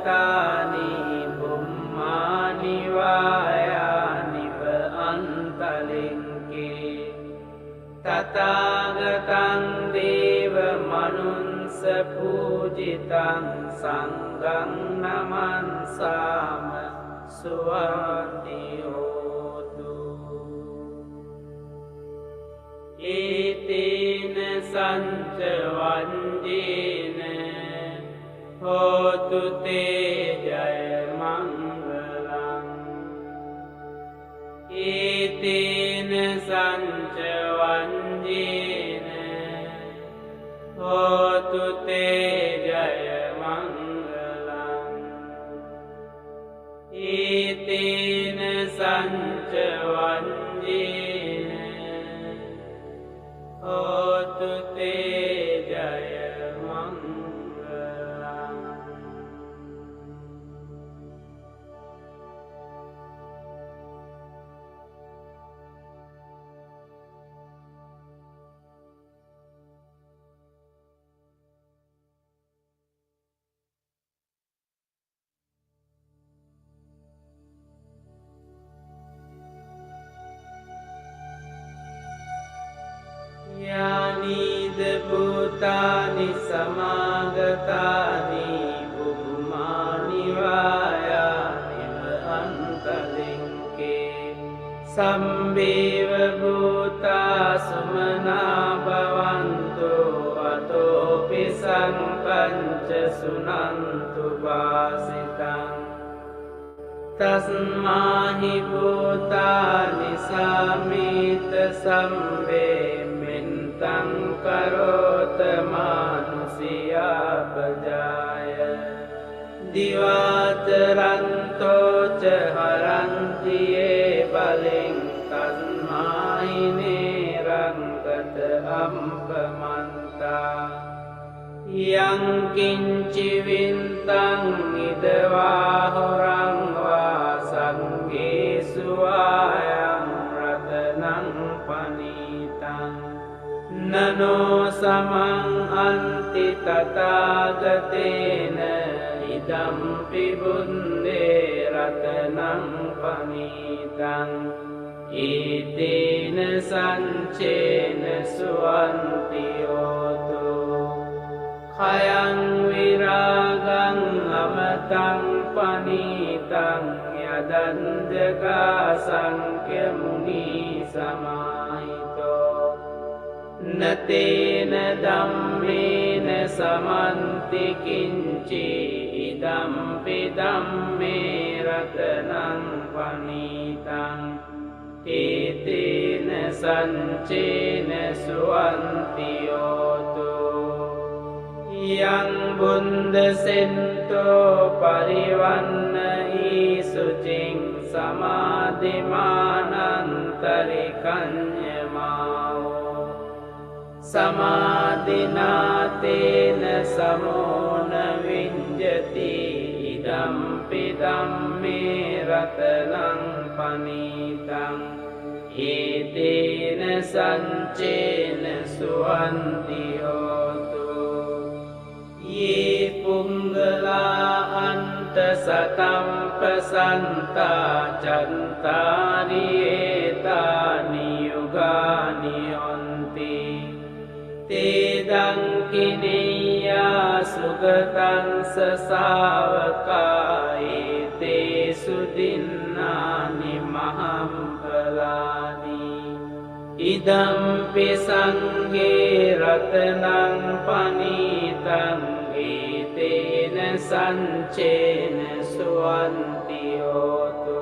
තතානි බුම්මානි වායානිව අන්තලින්කේ තථාගතං දේව මනුස්ස පූජිතං සංඝං නමන්සාම සුවන්ති හෝතු ඒතේන සංච වංජේන හෝතු තේ ජය මංගලං ඒතේන සංච වංජේන හෝතු තේ ජය මංගලං ඒතේන සංච වංජේන හෝතු තේ ජය යානිද භූතානි සමාගතානි බුම්මානි වායානිව අන්තලින්කේ සම්බේව භූතා සුමනා භවන්තු අතෝපි සංපංච සුනන්තු වාසිතං තස්මාහි භූතානි සාමිත සම්බේ තං කරෝත මානුසියා පජාය දිවාචරන්තෝ ච හරන්තියේ බලෙන් තස්මායිනේ රංගත අම්පමන්තා යං කිංචි වින්තං ඉදවා හොරං වා සංගේසු ආයං රතනං පනීතං නනෝ සමං අන්ති තථාගතේන ඉදම්පි බුන්දේ රතනං පනීතං ඊතේන සංචේන සුවන්ති හෝතු khයං විරාගං අමතං පනීතං යදන්ජකා සංඛ්‍ය මුනි සමාහිතෝ නතේන ධම්මේන සමන්ති කිංචි ඉදම්පි ධම්මේ රතනං පනීතං ඒතේන සංචේන සුවන්ති හෝතු යං බුන්දසෙන්තෝ පරිවන්න ඊසුචින් සමාධිමානන්තරිකඤ්ඤමාවෝ සමාධිනාතේන සමෝන විඤ්ජති ඉදම්පි ධම්මේ රතනං පනීතං ඒතේන සංචේන සුවන්ති හෝතු යේ පුංගලා අන්ත සතම්පසන්තා චන්තානි ඒතානි යුගානි හොන්ති තේදං කිනියා සුගතං සසාවකායේ තේසු දින්නානි මහම්පලානි ඉදම්පි සංඝේ රතනං පනීතං ඒතේන සංචේන සුවන්ති හෝතු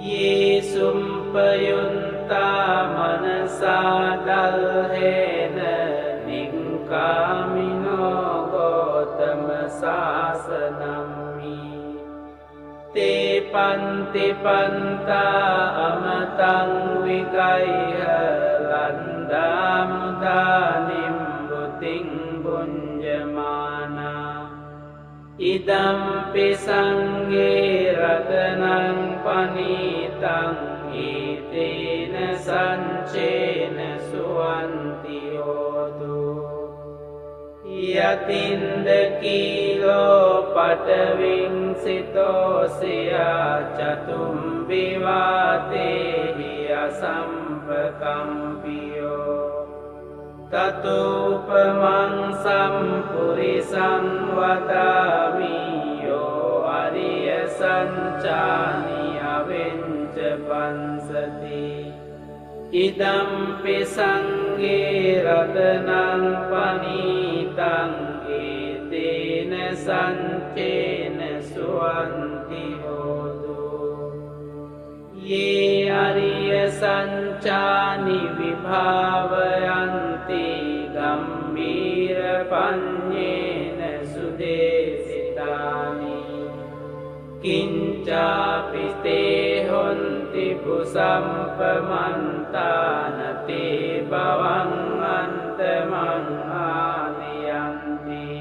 යේ සුම්පයුන්තා මනසා දල්හේන නික්ඛාමිනෝ ගෝතම සාසනම්හි තේ පන්ති පන්තා අමතං විගය්හ ලන්දා මුදා නිම්බුතින් බුඤ්ජමානා ඉදම්පි සංඝේ රතනං පනීතං ඒතේන සංචේන සුවන්ති හෝතු Yatindakilo pataving sitosya chatum vivate hiya sampakampiyo tatupamang sampurisang vadami yo ariya sanchani avinca pansati idampi sanghe ratanang panitang etena sanchena suvanti hotu ye ariya sanchani vibhavayanti gambhira panyena sudesitani kincapi te honti pusampamantana te bhavang antamang adiyanti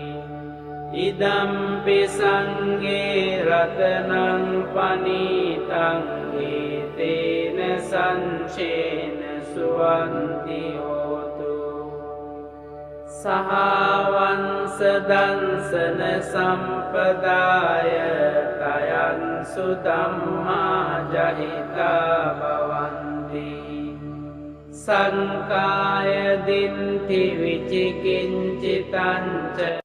idampi sanghe ratanang panitang etena sanchena suvanti hotu sahavan sadansana sampadaya tayan sudamma jahita bhavanti sankaya dinti vichikincitanca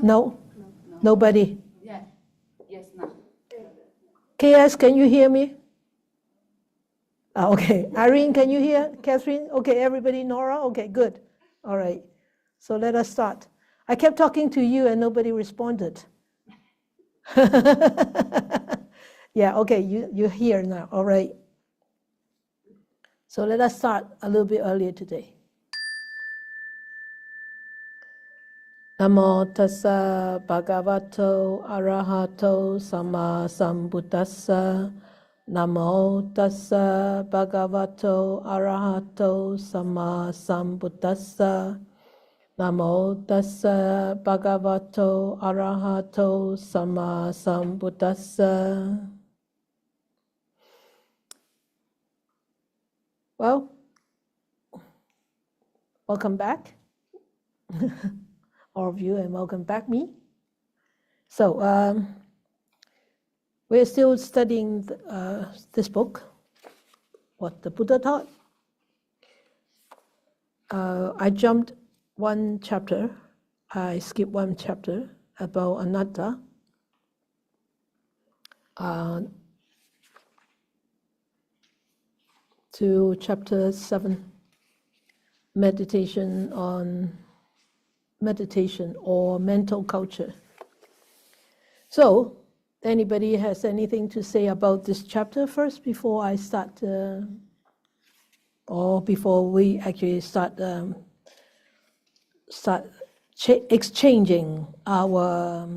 No? Nobody? Yeah. Yes, no. KS, can you hear me? Okay. Irene, can you hear? Catherine? Okay, everybody, Nora? Okay, good. All right. So let us start. I kept talking to you and nobody responded. Yeah, okay, you're here now. All right. So let us start a little bit earlier today. Namo tassa bhagavato arahato sama sambuddhassa. Namo tassa bhagavato arahato sama sambuddhassa. Namo tassa bhagavato arahato sama sambuddhassa. Well, welcome back, all of you, and welcome back me. So we're still studying this book, what the Buddha taught. I jumped one chapter, I skipped one chapter about anatta. To chapter 7, meditation on meditation or mental culture. So, anybody has anything to say about this chapter first before I start, or before we actually start exchanging our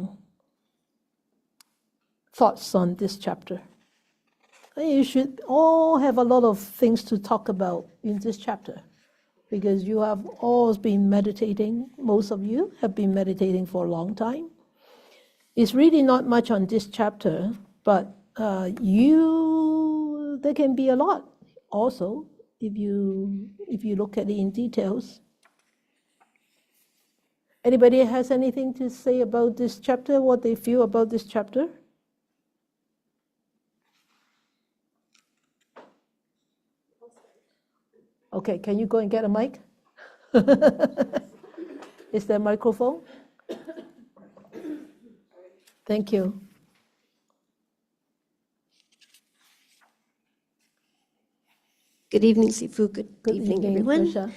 thoughts on this chapter? You should all have a lot of things to talk about in this chapter because you have all been meditating. Most of you have been meditating for a long time. It's really not much on this chapter, but there can be a lot also if you look at it in details. Anybody has anything to say about this chapter, what they feel about this chapter? Okay, can you go and get a mic? Is there a microphone? Thank you. Good evening, Sifu. Good evening, everyone. Dosha.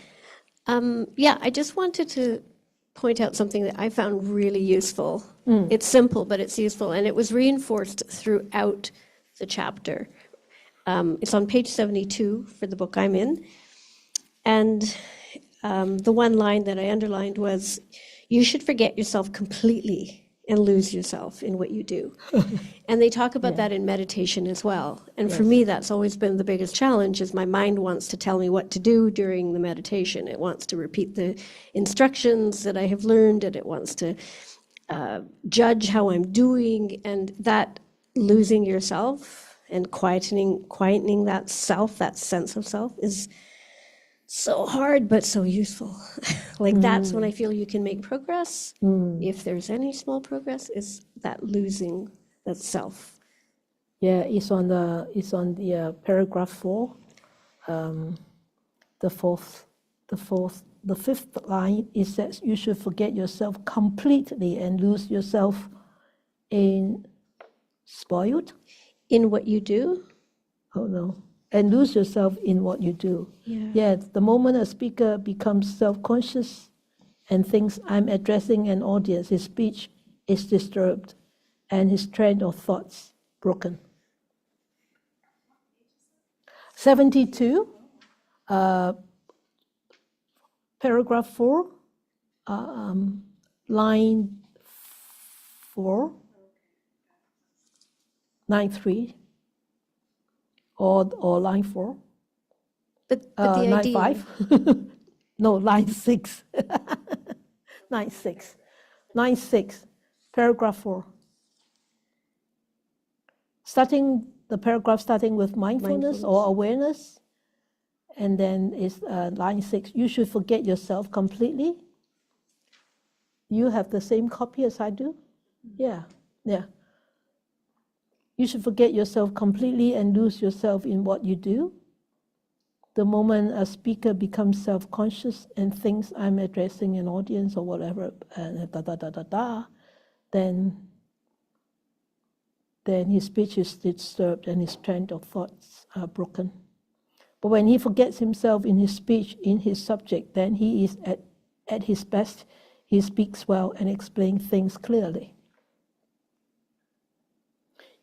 Yeah, I just wanted to point out something that I found really useful. It's simple, but it's useful, and it was reinforced throughout the chapter. It's on page 72 for the book I'm in. And the one line that I underlined was, you should forget yourself completely and lose yourself in what you do. And they talk about that in meditation as well. And for me, that's always been the biggest challenge, is my mind wants to tell me what to do during the meditation. It wants to repeat the instructions that I have learned, and it wants to judge how I'm doing. And that losing yourself and quietening that self, that sense of self, is so hard, but so useful. Like that's when I feel you can make progress. If there's any small progress, is that losing that self. Yeah, it's on the paragraph 4, the fifth line. It says you should forget yourself completely and lose yourself in spoiled. In what you do? Oh no. And lose yourself in what you do. Yeah, the moment a speaker becomes self-conscious and thinks I'm addressing an audience, his speech is disturbed and his train of thoughts broken. 72, paragraph 4, line 4, line 3. Or line 4. But the line idea. 5. No, line 6. Line 6. Line 6, paragraph 4. The paragraph starting with mindfulness or awareness, and then is line 6. You should forget yourself completely. You have the same copy as I do? Yeah. You should forget yourself completely and lose yourself in what you do. The moment a speaker becomes self-conscious and thinks I'm addressing an audience or whatever, then his speech is disturbed and his train of thoughts are broken. But when he forgets himself in his speech, in his subject, then he is at his best. He speaks well and explains things clearly.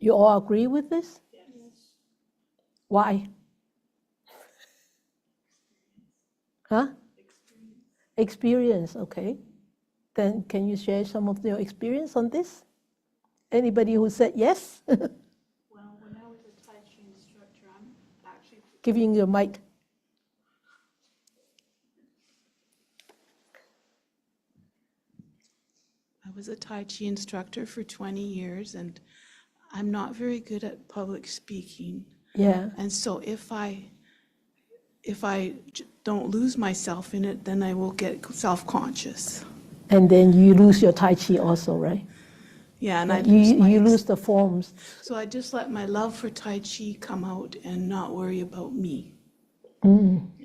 You all agree with this? Yes. Why? Huh? Experience, okay. Then can you share some of your experience on this? Anybody who said yes? Well, when I was a Tai Chi instructor, I'm actually Giving you a mic. I was a Tai Chi instructor for 20 years, and I'm not very good at public speaking. Yeah. And so if I don't lose myself in it, then I will get self-conscious. And then you lose your Tai Chi also, right? Yeah, and You lose the forms. So I just let my love for Tai Chi come out and not worry about me.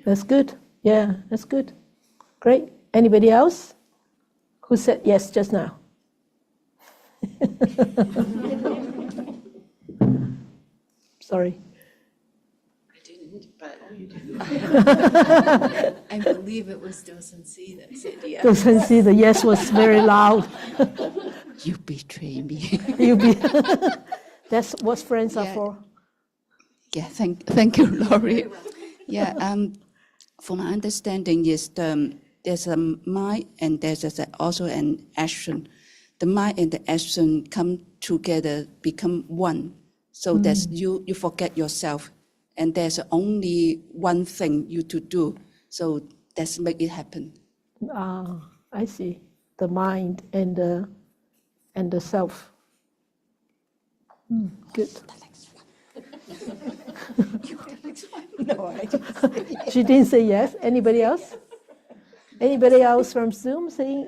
That's good. Yeah, that's good. Great. Anybody else who said yes just now? Sorry. I didn't, but I believe it was Dosen C that said yes. Doesn't see the yes was very loud. You betray me. That's what friends are Yeah. for. Yeah, thank you, Laurie. Yeah, from my understanding is there's a mind and there's also an action. The mind and the action come together, become one. So that's you forget yourself, and there's only one thing you to do. So that's make it happen. Ah, I see. The mind and the self. Good. No, I just She didn't say yes. Anybody else? Anybody else from Zoom saying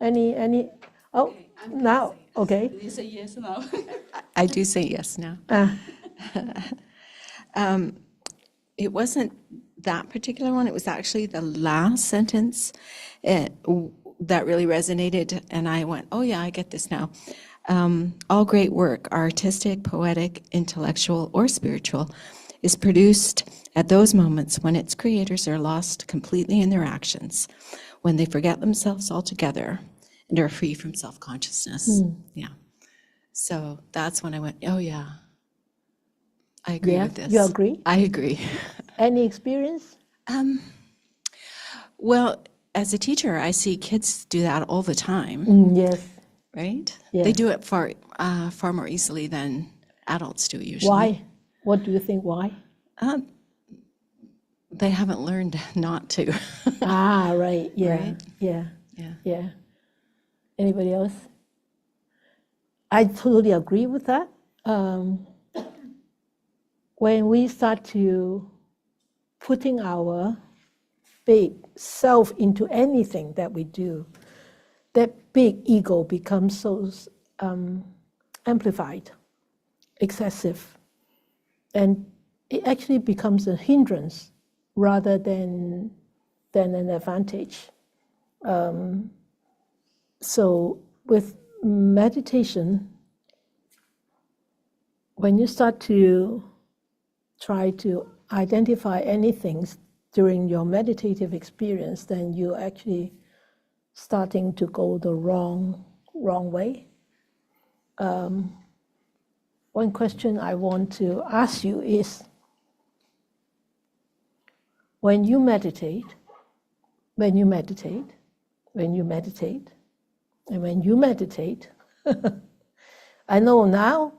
any? Oh, now okay. you say yes now. I do say yes now. It wasn't that particular one. It was actually the last sentence that really resonated. And I went, oh, yeah, I get this now. All great work, artistic, poetic, intellectual, or spiritual, is produced at those moments when its creators are lost completely in their actions, when they forget themselves altogether and are free from self-consciousness. Yeah. So that's when I went, oh, yeah, I agree Yeah, with this. you agree? I agree. Any experience? Well, as a teacher, I see kids do that all the time, Yes. right? Yeah. They do it far more easily than adults do usually. Why? What do you think? Why? They haven't learned not to. Ah, right. Yeah. Right? Yeah. Yeah. Yeah. Anybody else? I totally agree with that. When we start to putting our big self into anything that we do, that big ego becomes so amplified, excessive, and it actually becomes a hindrance rather than an advantage. So with meditation, when you start to try to identify anything during your meditative experience, then you actually starting to go the wrong way. One question I want to ask you is, when you meditate, I know now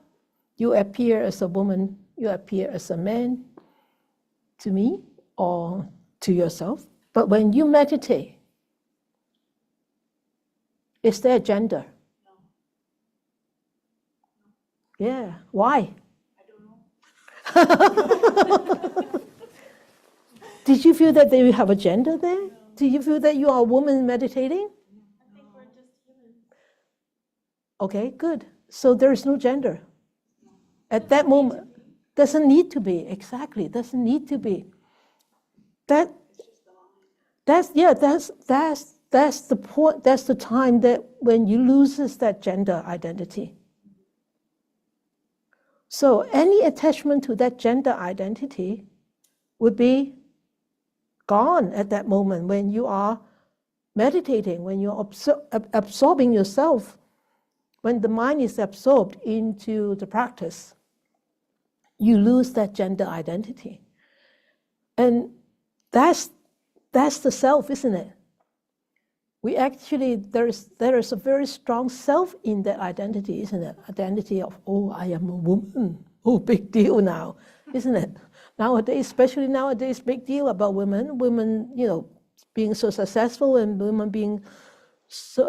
you appear as a woman, you appear as a man to me or to yourself. But when you meditate, is there gender? No. Yeah. Why? I don't know. Did you feel that they have a gender there? No. Did you feel that you are a woman meditating? I think we're just human. Okay, good. So there is no gender. At that moment, doesn't need to be, exactly, doesn't need to be. That's the point, that's the time that when you loses that gender identity. So any attachment to that gender identity would be gone at that moment when you are meditating, when you're absorbing yourself, when the mind is absorbed into the practice, you lose that gender identity. And that's the self, isn't it? we actually, there is a very strong self in that identity, isn't it? Identity of, oh, I am a woman. Oh, big deal now, isn't it? Nowadays, especially nowadays, big deal about women. Women, being so successful, and women being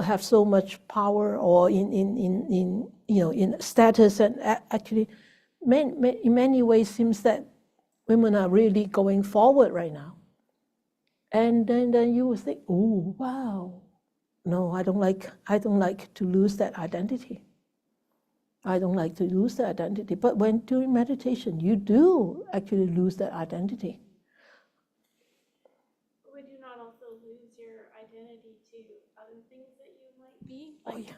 have so much power, or in status, and actually, in many ways, seems that women are really going forward right now. And then you would think, oh, wow. No, I don't like to lose that identity. I don't like to lose that identity. But when doing meditation, you do actually lose that identity. Would you not also lose your identity to other things that you might be? Oh, yeah.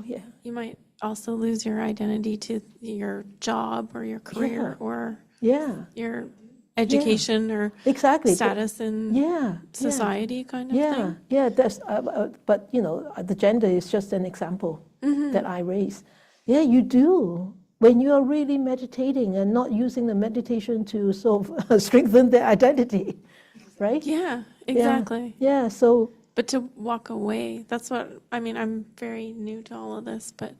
Oh, yeah. You might also lose your identity to your job or your career or your education or exactly. status in society kind of thing. Yeah, that's, but the gender is just an example that I raised. Yeah, you do. When you are really meditating and not using the meditation to sort of strengthen the identity, right? Yeah, exactly. Yeah, so. But to walk away, that's what, I mean, I'm very new to all of this, but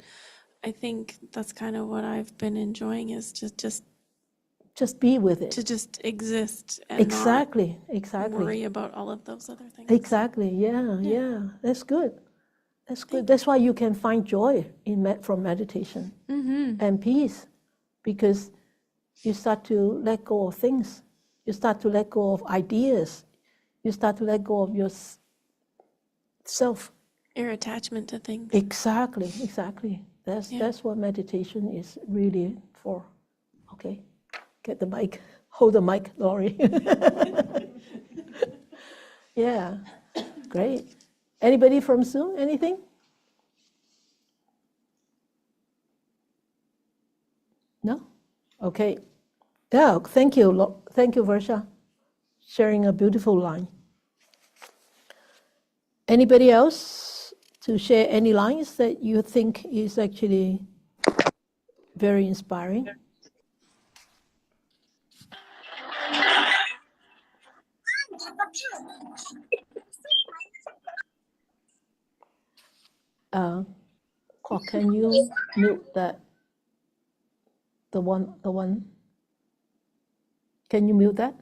I think that's kind of what I've been enjoying, is just be with it. To just exist and exactly. not worry about all of those other things. Exactly, yeah. That's good. That's good. That's why you can find joy from meditation and peace, because you start to let go of things. You start to let go of ideas. You start to let go of yourself. Your attachment to things. Exactly. That's what meditation is really for. Okay, get the mic. Hold the mic, Laurie. Yeah, great. Anybody from Zoom? Anything? No? Okay. Yeah, thank you. Thank you, Varsha. Sharing a beautiful line. Anybody else to share any lines that you think is actually very inspiring? Can you mute that? The one. Can you mute that?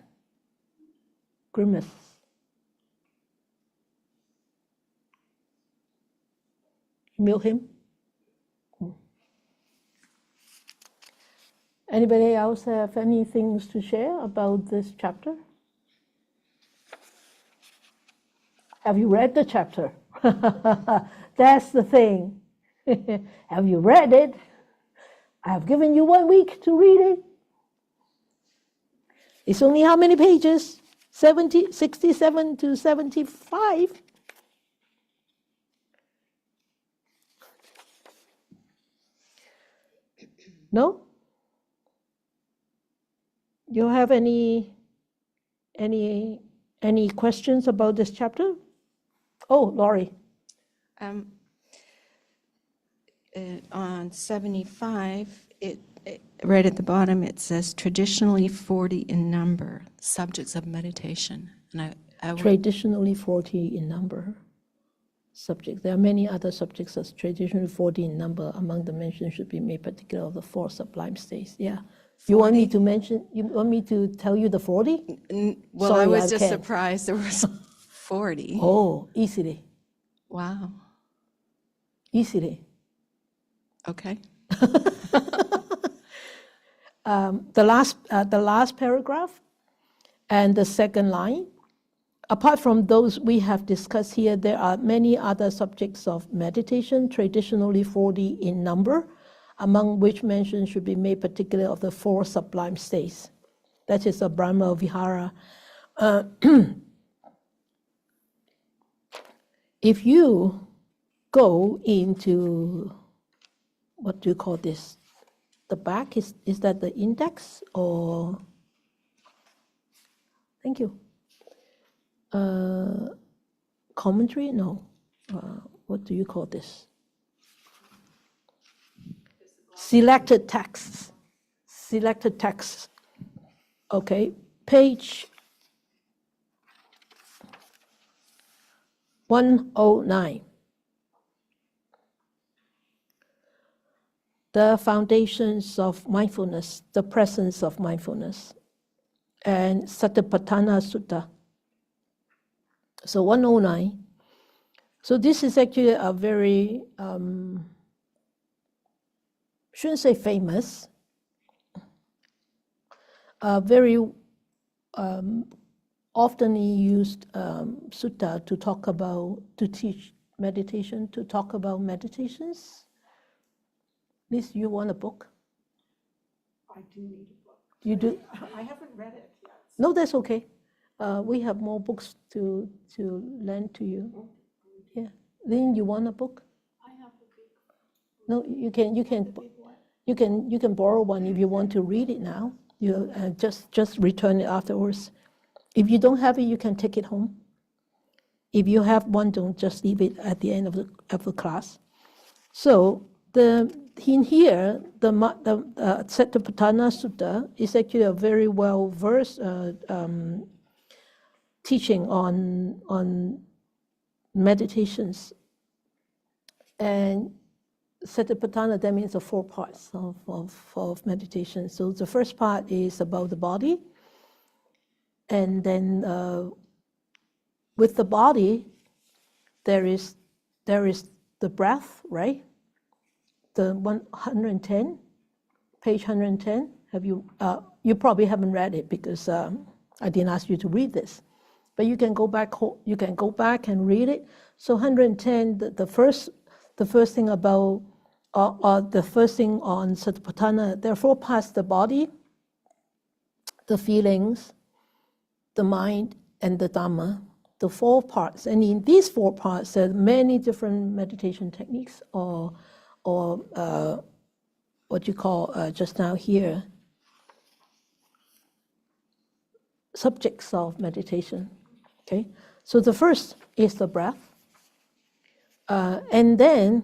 Grimace. Mute him. Anybody else have any things to share about this chapter? Have you read the chapter? That's the thing. Have you read it? I've given you 1 week to read it. It's only how many pages? 67 to 75. No? You have any questions about this chapter? Oh, Laurie. On 75, right at the bottom, it says traditionally 40 in number, subjects of meditation. And traditionally 40 in number, subject. There are many other subjects as traditionally 40 in number. Among the mentions should be made particular of the 4 sublime states. Yeah. 40? You want me to mention? You want me to tell you the 40? Well, sorry, I was just surprised there was 40. Oh, easily. Wow. Easily. Okay. The last paragraph and the second line. Apart from those we have discussed here, there are many other subjects of meditation, traditionally 40 in number, among which mention should be made particularly of the 4 sublime states. That is a Brahma Vihara. If you go into, what do you call this? The back, is that the index or? Thank you. Commentary? No. What do you call this? Selected texts. Selected texts. Okay. Page 109. The foundations of mindfulness, the presence of mindfulness, and Satipatthana Sutta. So 109. So this is actually a very, shouldn't say famous, very often used sutta to talk about, to teach meditation, to talk about meditations. Liz, you want a book? I do need a book. You do? I haven't read it yet. No, that's okay. We have more books to lend to you. Yeah. Lynn, you want a book? I have a big. No, you can borrow one if you want to read it now. You just return it afterwards. If you don't have it, you can take it home. If you have one, don't just leave it at the end of the class. So in here, the Satipatthana Sutta is actually a very well-versed teaching on meditations. And Satipatthana, that means the 4 parts of meditation. So the first part is about the body. And then with the body, there is the breath, right? The 110, page 110. Have you? You probably haven't read it because I didn't ask you to read this, but you can go back. You can go back and read it. So 110. The first thing about the first thing on Satipatthana. There are 4 parts: the body, the feelings, the mind, and the Dhamma. The 4 parts. And in these 4 parts, there are many different meditation techniques, or what you call just now here, subjects of meditation. Okay, so the first is the breath, and then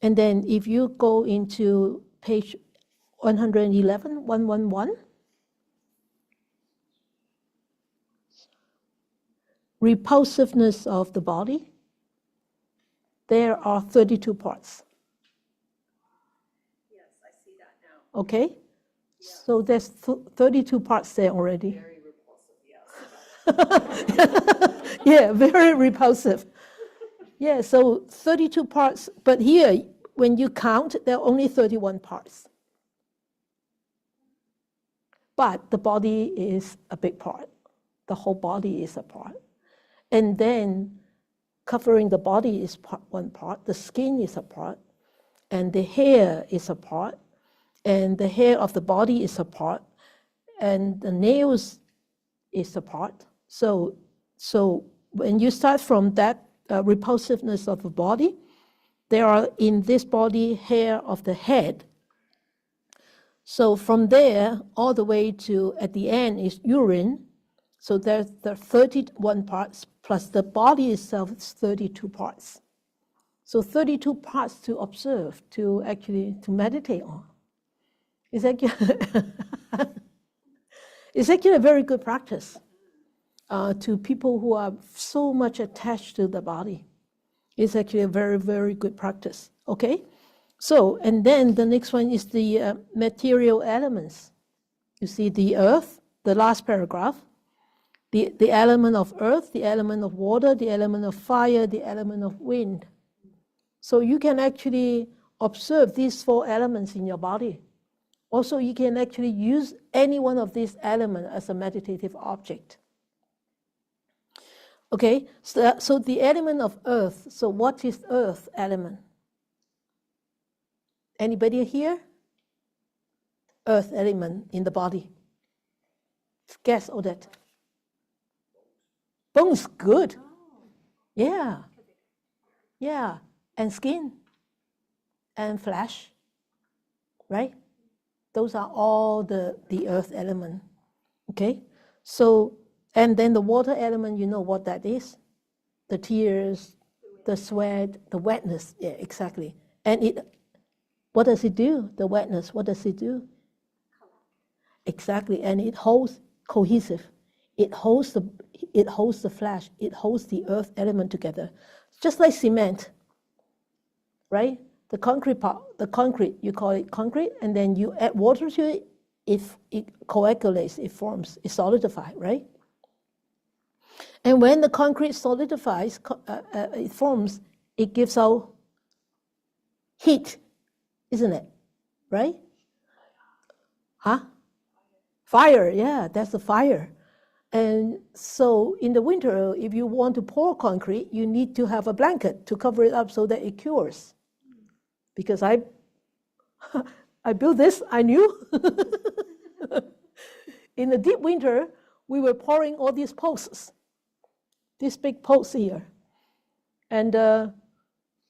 if you go into page 111, 111, repulsiveness of the body, there are 32 parts. Okay, so there's 32 parts there already. Very repulsive, yes. Yeah, very repulsive. Yeah, so 32 parts, but here, when you count, there are only 31 parts. But the body is a big part. The whole body is a part. And then covering the body is one part, the skin is a part, and the hair is a part, and the hair of the body is a part, and the nails is a part. So when you start from that repulsiveness of the body, there are in this body hair of the head. So from there all the way to at the end is urine. So there are 31 parts plus the body itself is 32 parts. So 32 parts to observe, to meditate on. It's actually a very good practice to people who are so much attached to the body. It's actually a very, very good practice. Okay? So, and then the next one is the material elements. You see the earth, the last paragraph, the element of earth, the element of water, the element of fire, the element of wind. So you can actually observe these 4 elements in your body. Also, you can actually use any one of these elements as a meditative object. Okay, so the element of earth. So what is earth element? Anybody here? Earth element in the body. Guess, Odette. Bones, good. Yeah. Yeah, and skin and flesh, right? Those are all the earth element, okay? So, and then the water element, you know what that is? The tears, the sweat, the wetness, yeah, exactly. And what does it do? The wetness, what does it do? Exactly, and it holds cohesive. it holds the flesh, it holds the earth element together, just like cement, right? The concrete, you call it concrete, and then you add water to it, if it coagulates, it forms, it solidifies, right? And when the concrete solidifies, it forms, it gives out heat, isn't it? Right? Huh? Fire, yeah, that's the fire. And so in the winter, if you want to pour concrete, you need to have a blanket to cover it up so that it cures. Because I built this, I knew. In the deep winter, we were pouring all these posts, these big posts here. And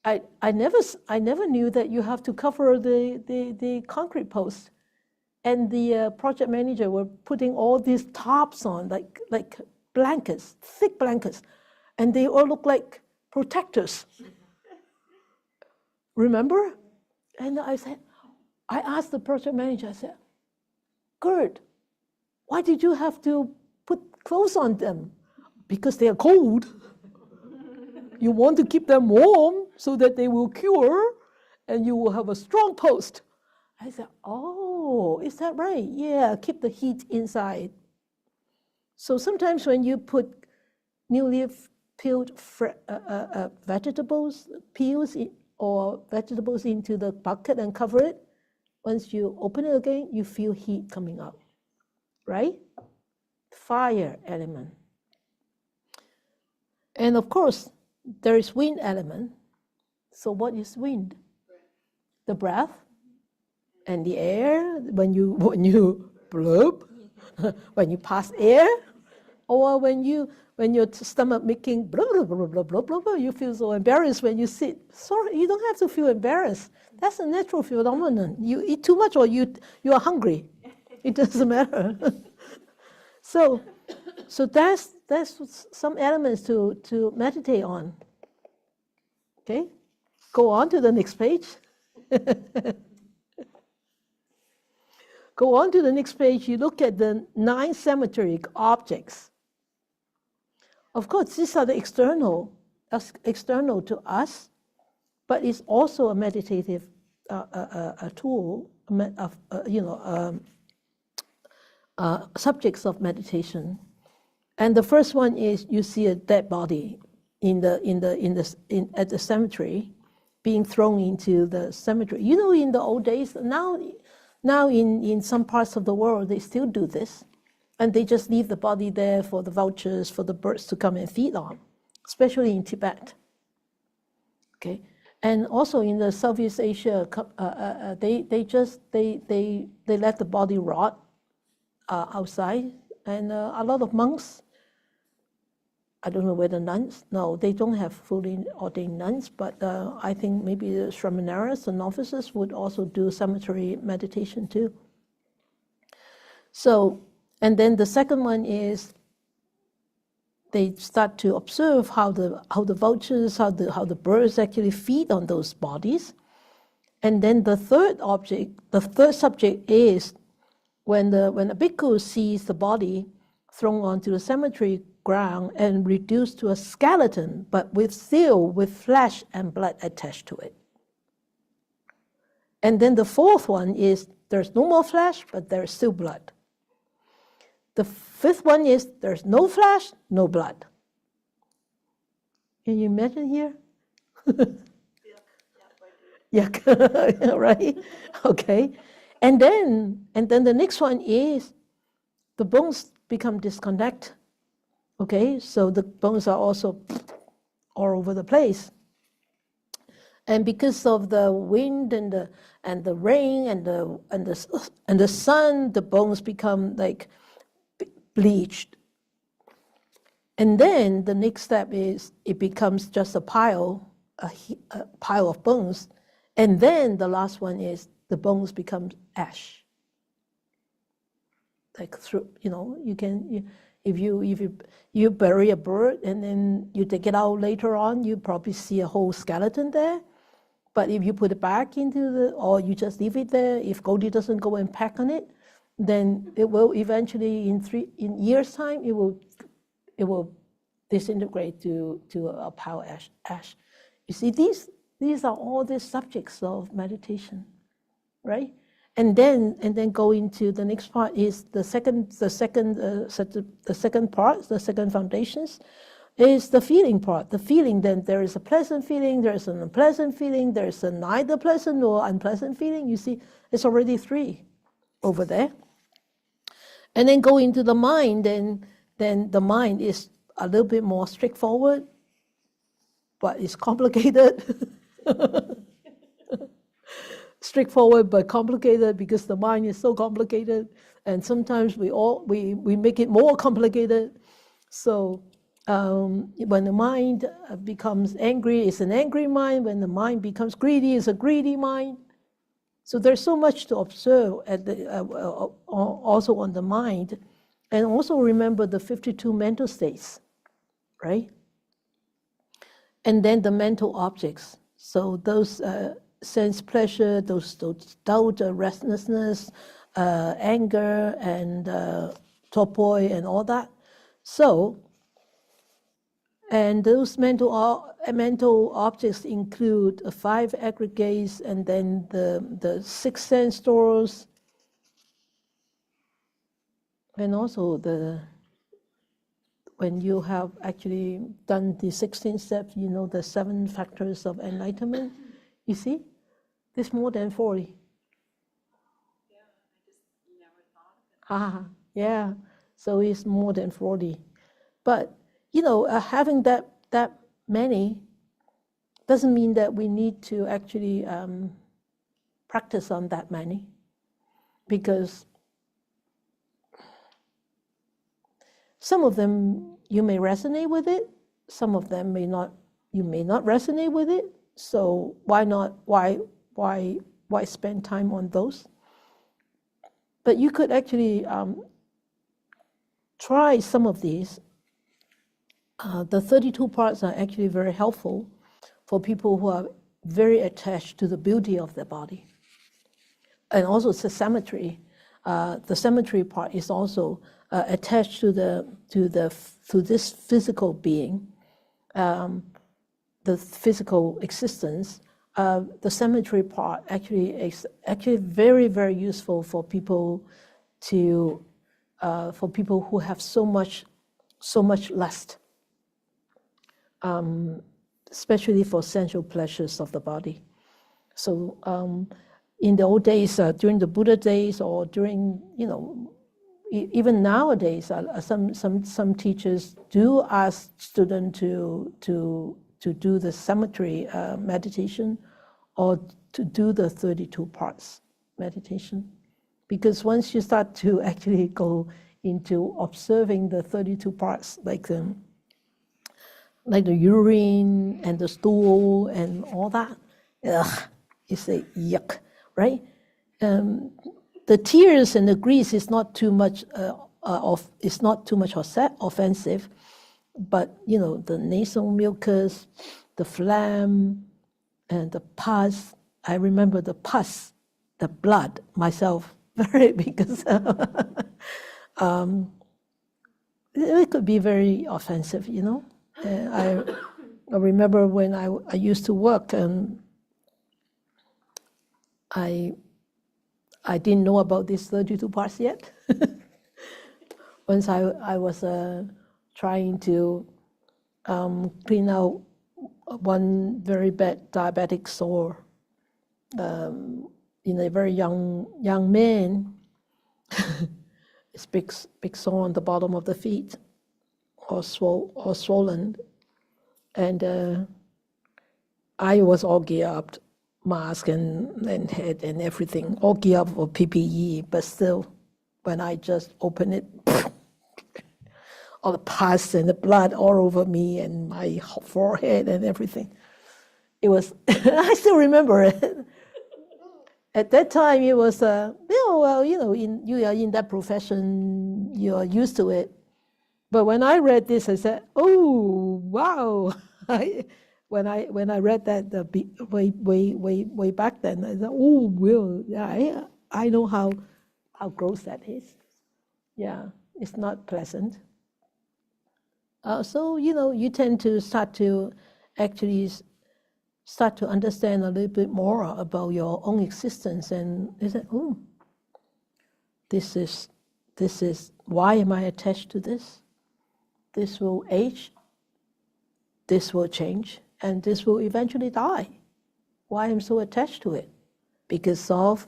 I never knew that you have to cover the concrete posts. And the project manager were putting all these tops on, like blankets, thick blankets, and they all look like protectors. Remember? And I asked the project manager, I said, Gert, why did you have to put clothes on them? Because they are cold. You want to keep them warm so that they will cure and you will have a strong post. I said, oh, is that right? Yeah, keep the heat inside. So sometimes when you put newly peeled vegetables, peels or vegetables into the bucket and cover it, once you open it again, you feel heat coming out, right? Fire element. And of course, there is wind element. So what is wind? The breath and the air when you blurb, when you pass air, or when your stomach making blah blah blah blah blah blah blah, you feel so embarrassed when you sit. Sorry, you don't have to feel embarrassed. That's a natural phenomenon. You eat too much or you are hungry. It doesn't matter. So that's some elements to meditate on. Okay, go on to the next page. Go on to the next page, you look at the 9 symmetric objects. Of course, these are the external to us, but it's also a meditative a tool, subjects of meditation. And the first one is you see a dead body at the cemetery, being thrown into the cemetery. You know, in the old days, now in some parts of the world, they still do this. And they just leave the body there for the vultures, for the birds to come and feed on, especially in Tibet. Okay, and also in the Southeast Asia, they let the body rot outside. And a lot of monks, I don't know whether nuns, no, they don't have fully ordained nuns, but I think maybe the Shramaneras and novices would also do cemetery meditation too. So, and then the second one is they start to observe how the vultures, how the birds actually feed on those bodies. And then the third subject is when a bhikkhu sees the body thrown onto the cemetery ground and reduced to a skeleton, but still with flesh and blood attached to it. And then the fourth one is there's no more flesh, but there's still blood. The fifth one is there's no flesh, no blood. Can you imagine here? Yeah, right? Okay. And then the next one is the bones become disconnected. Okay, so the bones are also all over the place. And because of the wind and the rain and the sun, the bones become like bleached. And then the next step is it becomes just a pile of bones. And then the last one is the bones become ash. Like through, you can. If you bury a bird and then you take it out later on, you probably see a whole skeleton there. But if you put it back or you just leave it there, if Goldie doesn't go and peck on it, then it will eventually in years' time it will disintegrate to a pale ash. You see, these are all the subjects of meditation, right? And then go into the next part is the second part, the second foundations, is the feeling part. The feeling, then there is a pleasant feeling, there is an unpleasant feeling, there is a neither pleasant nor unpleasant feeling. You see, it's already 3 over there. And then go into the mind, then the mind is a little bit more straightforward, but it's complicated. Straightforward but complicated, because the mind is so complicated, and sometimes we make it more complicated. So when the mind becomes angry, it's an angry mind. When the mind becomes greedy, it's a greedy mind. So there's so much to observe also on the mind, and also remember the 52 mental states, right? And then the mental objects. So those sense pleasure, those doubt, restlessness, anger, and torpor, and all that. So, and those mental objects include 5 aggregates, and then the 6 sense doors, and also when you have actually done the 16 steps, you know the 7 factors of enlightenment. You see, there's more than 40. Yeah, I just never thought of it. Yeah. So it's more than 40. But having that many doesn't mean that we need to actually practice on that many, because some of them you may resonate with it, some of them you may not resonate with it. So why spend time on those? But you could actually try some of these. The 32 parts are actually very helpful for people who are very attached to the beauty of their body. And also the symmetry. The symmetry part is also attached to this physical being, the physical existence. The symmetry part actually is very, very useful for people who have so much lust, especially for sensual pleasures of the body. So in the old days, during the Buddha days, or during even nowadays, some teachers do ask students to do the symmetry meditation, or to do the 32 parts meditation. Because once you start to actually go into observing the 32 parts, like the urine and the stool and all that, you say yuck, right? The tears and the grease is not too much offensive, but the nasal mucus, the phlegm, and the pus. I remember the pus, the blood myself, very, because it could be very offensive, I remember when I used to work, and I didn't know about these 32 parts yet. Once I was trying to clean out one very bad diabetic sore in a very young man. It's big sore on the bottom of the feet, or swollen, and I was all geared up, mask and head and everything, all geared up for PPE, but still, when I just open it, all the pus and the blood all over me and my forehead and everything. It was, I still remember it. At that time, it was, you are in that profession, you are used to it. But when I read this, I said, oh, wow. When I read that way back then, I said, oh, well, yeah, I know how how gross that is. Yeah, it's not pleasant. So, you tend to start to understand a little bit more about your own existence, and you say, oh, this is, why am I attached to this? This will age, this will change, and this will eventually die. Why am I so attached to it? Because of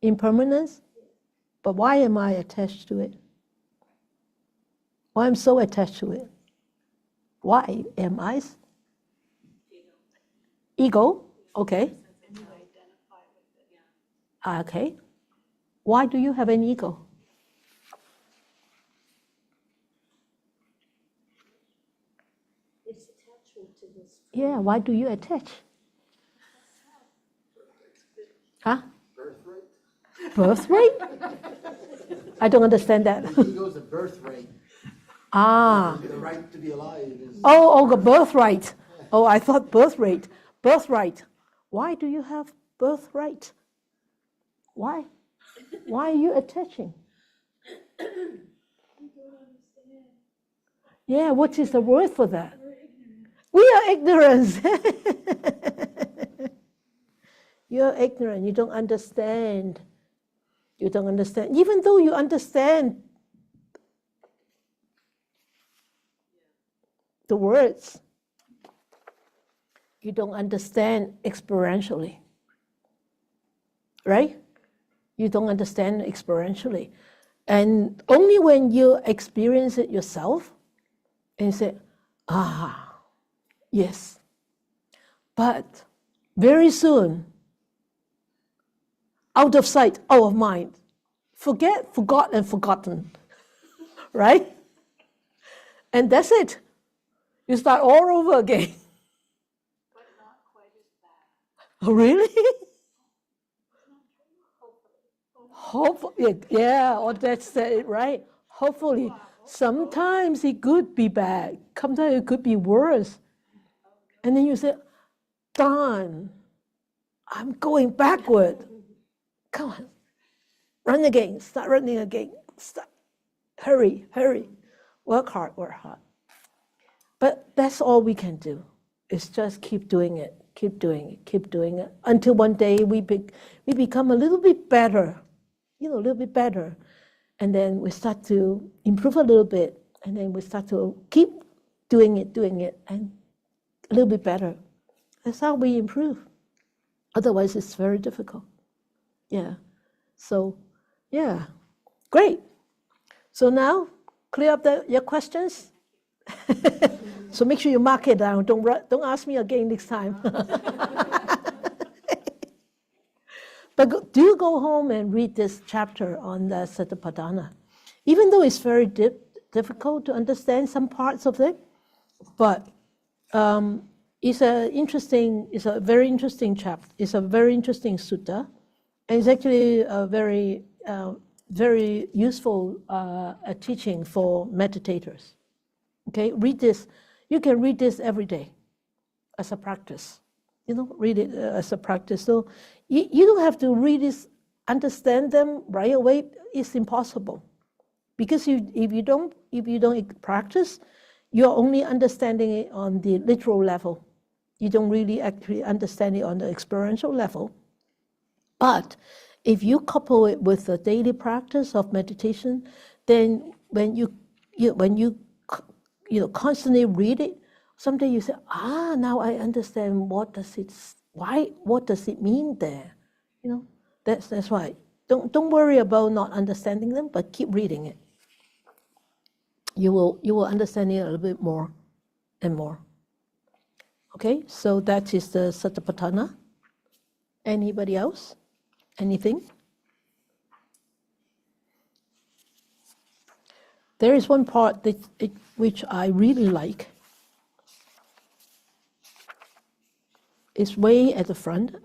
impermanence? But why am I attached to it? Why am I so attached to it? Why am I? Ego? Okay. Okay. Why do you have an ego? It's attachment to this. Yeah, why do you attach? Huh? Birth rate? I don't understand that. Ego's a birth rate. Ah. The right to be alive is. Oh, the birthright. Oh, I thought birth rate. Birthright. Why do you have birthright? Why? Why are you attaching? Yeah, what is the word for that? We are ignorance. You're ignorant. You don't understand. You don't understand. Even though you understand the words, you don't understand experientially. Right? You don't understand experientially. And only when you experience it yourself and you say, yes. But very soon, out of sight, out of mind. Forget, forgot, and forgotten. Right? And that's it. You start all over again. But not quite as bad. Oh, really? Hopefully, yeah, or that's it, right? Hopefully. Sometimes it could be bad. Sometimes it could be worse. And then you say, darn, I'm going backward. Come on, run again, start running again. Start. Hurry, hurry. Work hard, work hard. But that's all we can do, is just keep doing it, keep doing it, keep doing it, until one day we become a little bit better, a little bit better. And then we start to improve a little bit, and then we start to keep doing it, and a little bit better. That's how we improve. Otherwise, it's very difficult. Yeah. So, yeah, great. So now, clear up your questions. So make sure you mark it down. Don't ask me again next time. But do go home and read this chapter on the Satipatthana. Even though it's very difficult to understand some parts of it, but it's a very interesting chapter. It's a very interesting sutta, and it's actually a very, very useful teaching for meditators. Okay, read this. You can read this every day as a practice. Read it as a practice. So you don't have to read this, understand them right away. It's impossible, because if you don't practice, you're only understanding it on the literal level. You don't really actually understand it on the experiential level. But if you couple it with the daily practice of meditation, then when you constantly read it, someday you say, now I understand what does it mean there? That's why. Don't worry about not understanding them, but keep reading it. You will understand it a little bit more and more. Okay, so that is the Satipatthana. Anybody else? Anything? There is one part which I really like. It's way at the front,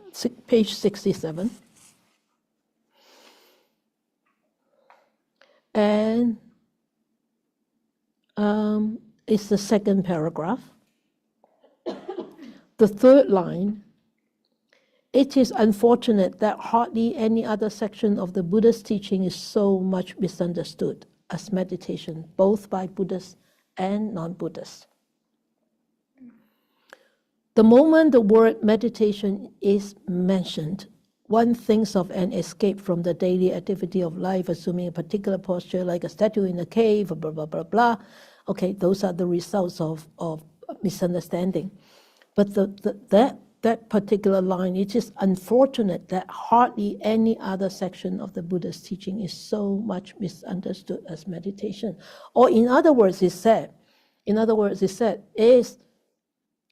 page 67. And it's the second paragraph. The third line It is unfortunate that hardly any other section of the Buddha's teaching is so much misunderstood as meditation, both by Buddhists and non-Buddhists. The moment the word meditation is mentioned, one thinks of an escape from the daily activity of life, assuming a particular posture like a statue in a cave, blah, blah, blah, blah. Okay, those are the results of misunderstanding. But that particular line, it is unfortunate that hardly any other section of the Buddha's teaching is so much misunderstood as meditation. Or in other words, it said,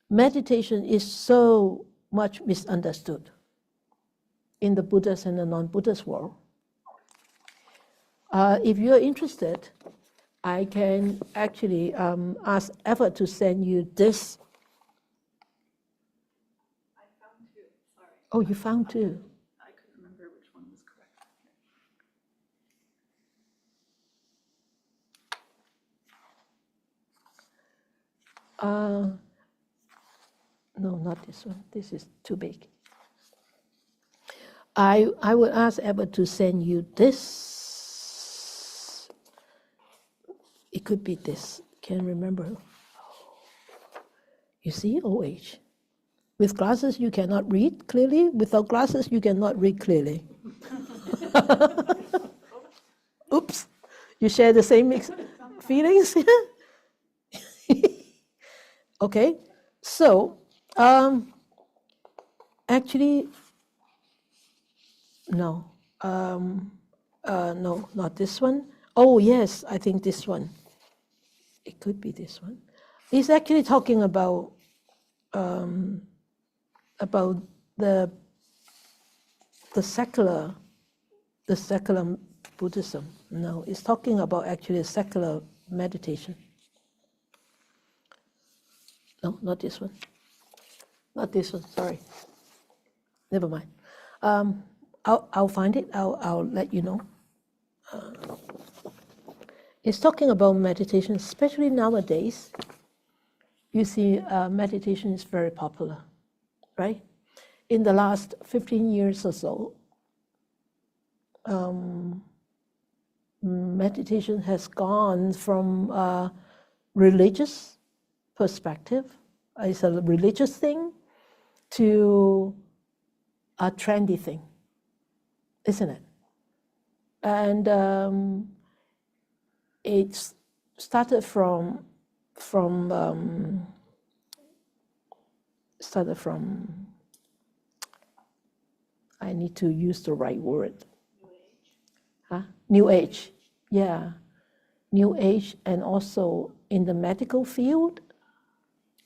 meditation is so much misunderstood in the Buddhist and the non-Buddhist world. If you're interested, I can actually ask Eva to send you this. I found two, sorry. Oh, you found two. I couldn't remember which one was correct. No, not this one. This is too big. I would ask Eva to send you this. It could be this. Can't remember. You see, OH. With glasses, you cannot read clearly. Without glasses, you cannot read clearly. Oops. You share the same feelings? Okay. So, actually, no. No, not this one. Oh, yes, I think this one. It could be this one. He's actually talking about the secular Buddhism. No, it's talking about actually secular meditation. No, not this one. Not this one. Sorry. Never mind. I'll find it. I'll let you know. It's talking about meditation, especially nowadays. You see, meditation is very popular, right? In the last 15 years or so, meditation has gone from a religious perspective, it's a religious thing, to a trendy thing, isn't it? And it started from I need to use the right word. New Age. Yeah. New Age, and also in the medical field,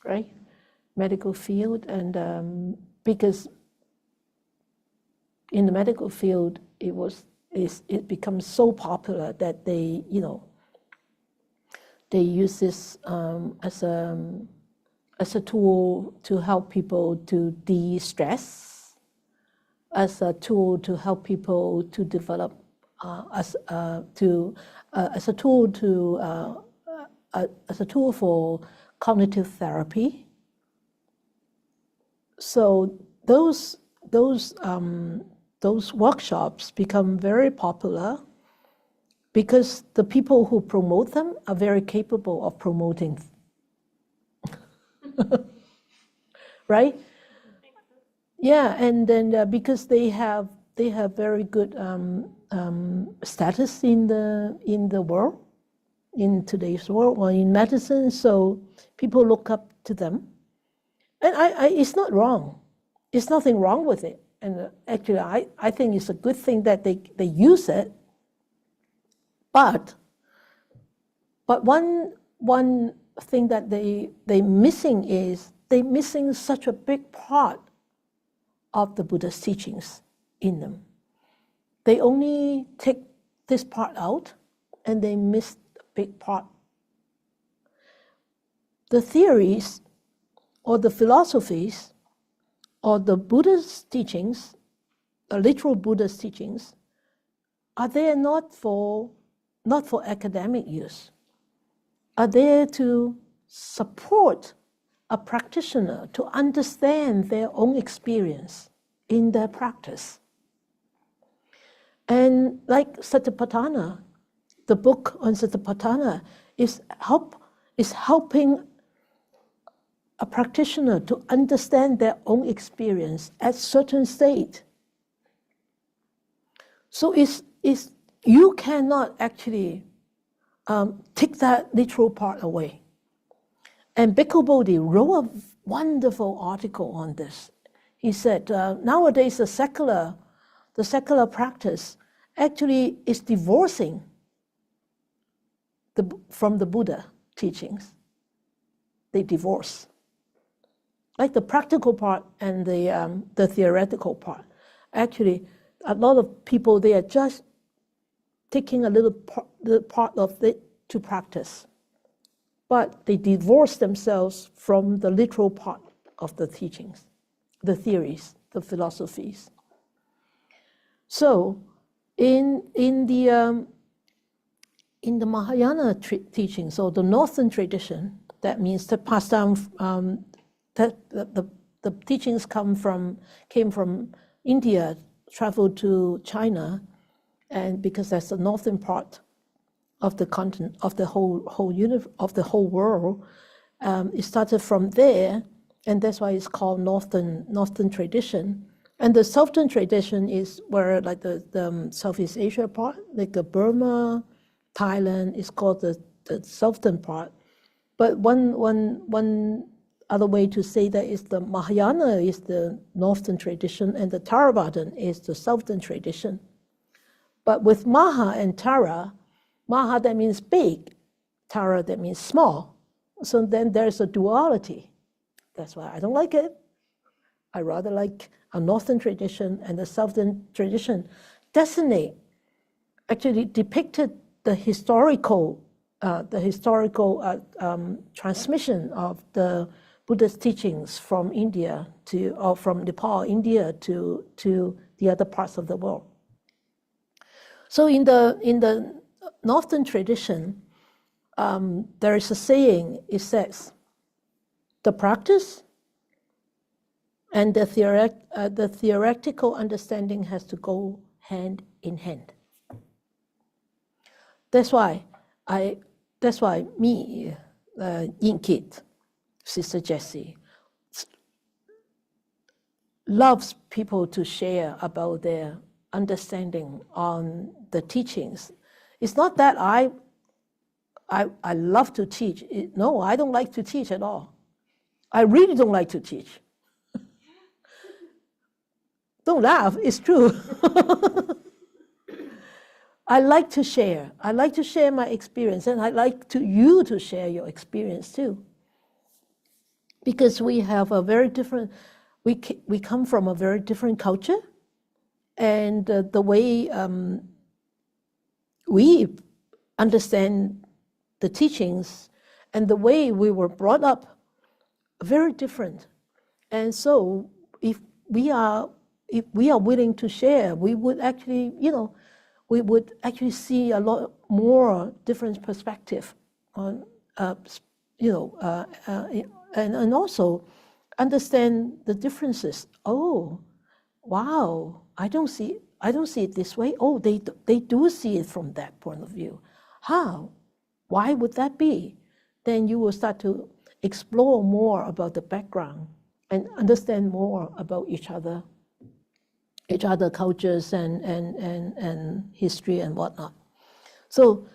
right? Medical field, and because in the medical field, it becomes so popular that they use this as a tool to help people to de-stress, as a tool to help people to develop, as a tool for cognitive therapy. So those workshops become very popular because the people who promote them are very capable of promoting. Right? Yeah, and then because they have very good status in the world, in today's world, or in medicine, so people look up to them. And it's not wrong. There's nothing wrong with it. And actually, I think it's a good thing that they use it. But one thing that they missing is they missing such a big part of the Buddha's teachings in them. They only take this part out and they miss the big part. The theories or the philosophies or the Buddha's teachings, the literal Buddha's teachings, are there not for academic use, are there to support a practitioner to understand their own experience in their practice. And like Satipatthana, the book on Satipatthana is helping a practitioner to understand their own experience at certain state. So you cannot actually take that literal part away. And Bhikkhu Bodhi wrote a wonderful article on this. He said, nowadays the secular practice actually is divorcing from the Buddha teachings. They divorce. Like the practical part and the theoretical part. Actually, a lot of people, they are just taking a little part of it to practice. But they divorce themselves from the literal part of the teachings, the theories, the philosophies. So, in the Mahayana teaching, so the northern tradition, that means the passed down, that the teachings came from India, traveled to China, and because that's the northern part of the continent, of the whole world, it started from there, and that's why it's called northern tradition. And the southern tradition is where, like the Southeast Asia part, like Burma, Thailand, is called the southern part. But one other way to say that is the Mahayana is the northern tradition, and the Theravadan is the southern tradition. But with Maha and Tara, Maha, that means big, Tara, that means small. So then there's a duality. That's why I don't like it. I rather like a northern tradition and the southern tradition actually depicted the historical transmission of the Buddha's teachings from India or from Nepal, India to the other parts of the world. So in the northern tradition, there is a saying. It says, the practice and the theoretical understanding has to go hand in hand. That's why me, Yin Kit, Sister Jessie, loves people to share about their understanding on the teachings. It's not that I love to teach. No, I don't like to teach at all. I really don't like to teach. Don't laugh, it's true. I like to share. I like to share my experience, and I like you to share your experience too. Because we have a very different, we come from a very different culture, and the way we understand the teachings and the way we were brought up are very different. And so if we are willing to share, we would actually, see a lot more different perspective on, and also understand the differences. Oh, wow, I don't see it this way. Oh, they do see it from that point of view. How? Why would that be? Then you will start to explore more about the background and understand more about each other cultures and history and whatnot. So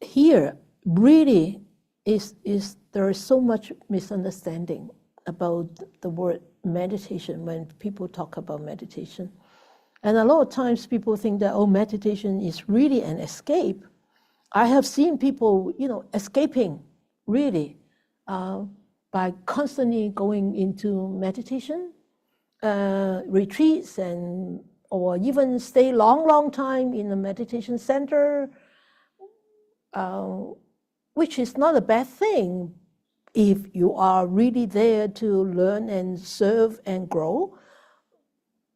here really there is so much misunderstanding about the word meditation when people talk about meditation. And a lot of times people think that, meditation is really an escape. I have seen people, escaping really by constantly going into meditation retreats or even stay long time in a meditation center, which is not a bad thing if you are really there to learn and serve and grow,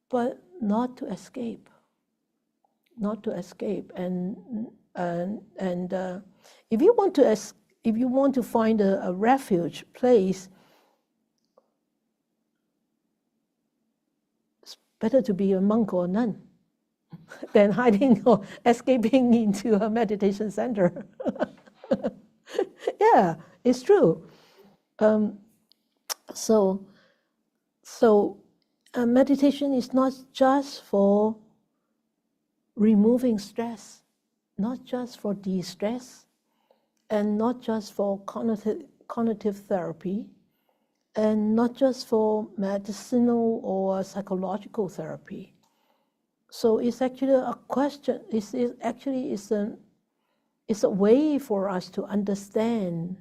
but not to escape. And if you want to find a refuge place, better to be a monk or a nun than hiding or escaping into a meditation center. Yeah, it's true. So meditation is not just for removing stress, not just for de-stress, and not just for cognitive therapy, and not just for medicinal or psychological therapy. So it's actually a question, it's a way for us to understand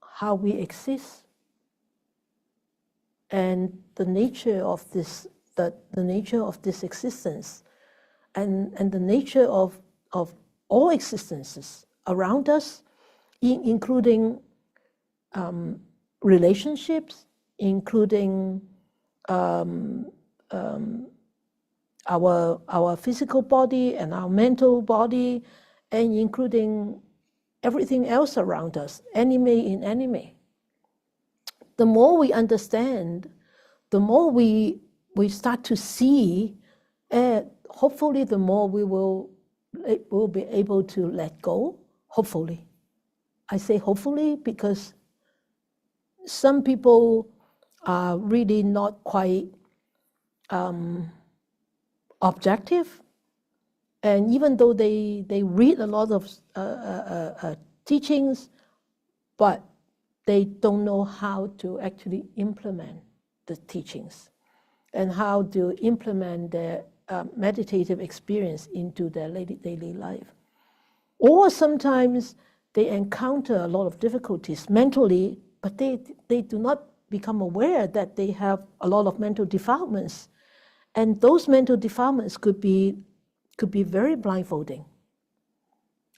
how we exist and the nature of this, the nature of this existence, and the nature of all existences around us, including relationships, including our physical body and our mental body, and including everything else around us, anime in anime. The more we understand, the more we start to see, hopefully the more we will be able to let go, hopefully. I say hopefully because some people are really not quite objective, and even though they read a lot of teachings, but they don't know how to actually implement the teachings and how to implement their meditative experience into their daily life. Or sometimes they encounter a lot of difficulties mentally, but they do not become aware that they have a lot of mental defilements. And those mental defilements could be very blindfolding.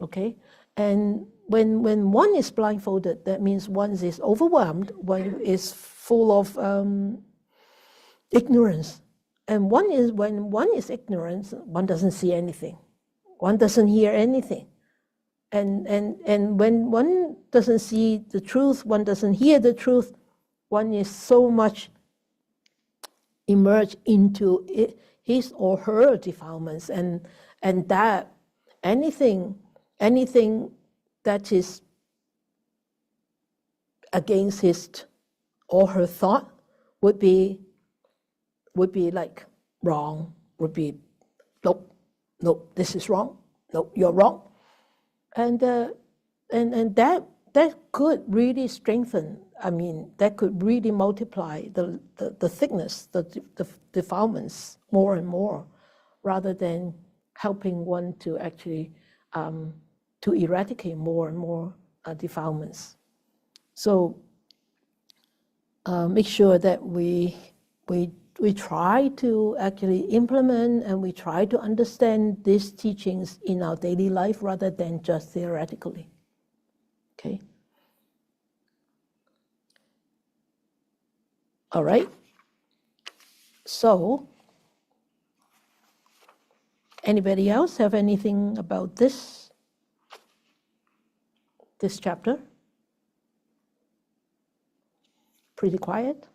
Okay? And when one is blindfolded, that means one is overwhelmed, one is full of ignorance. And when one is ignorant, one doesn't see anything. One doesn't hear anything. And when one doesn't see the truth, one doesn't hear the truth, one is so much immersed into his or her defilements, and that anything that is against his or her thought would be like wrong, would be nope, this is wrong, nope, you're wrong. And that could really strengthen, that could really multiply the thickness, the defilements more and more, rather than helping one to actually to eradicate more and more defilements. So make sure that we try to actually implement and we try to understand these teachings in our daily life rather than just theoretically. Okay. All right. So, anybody else have anything about this chapter? Pretty quiet.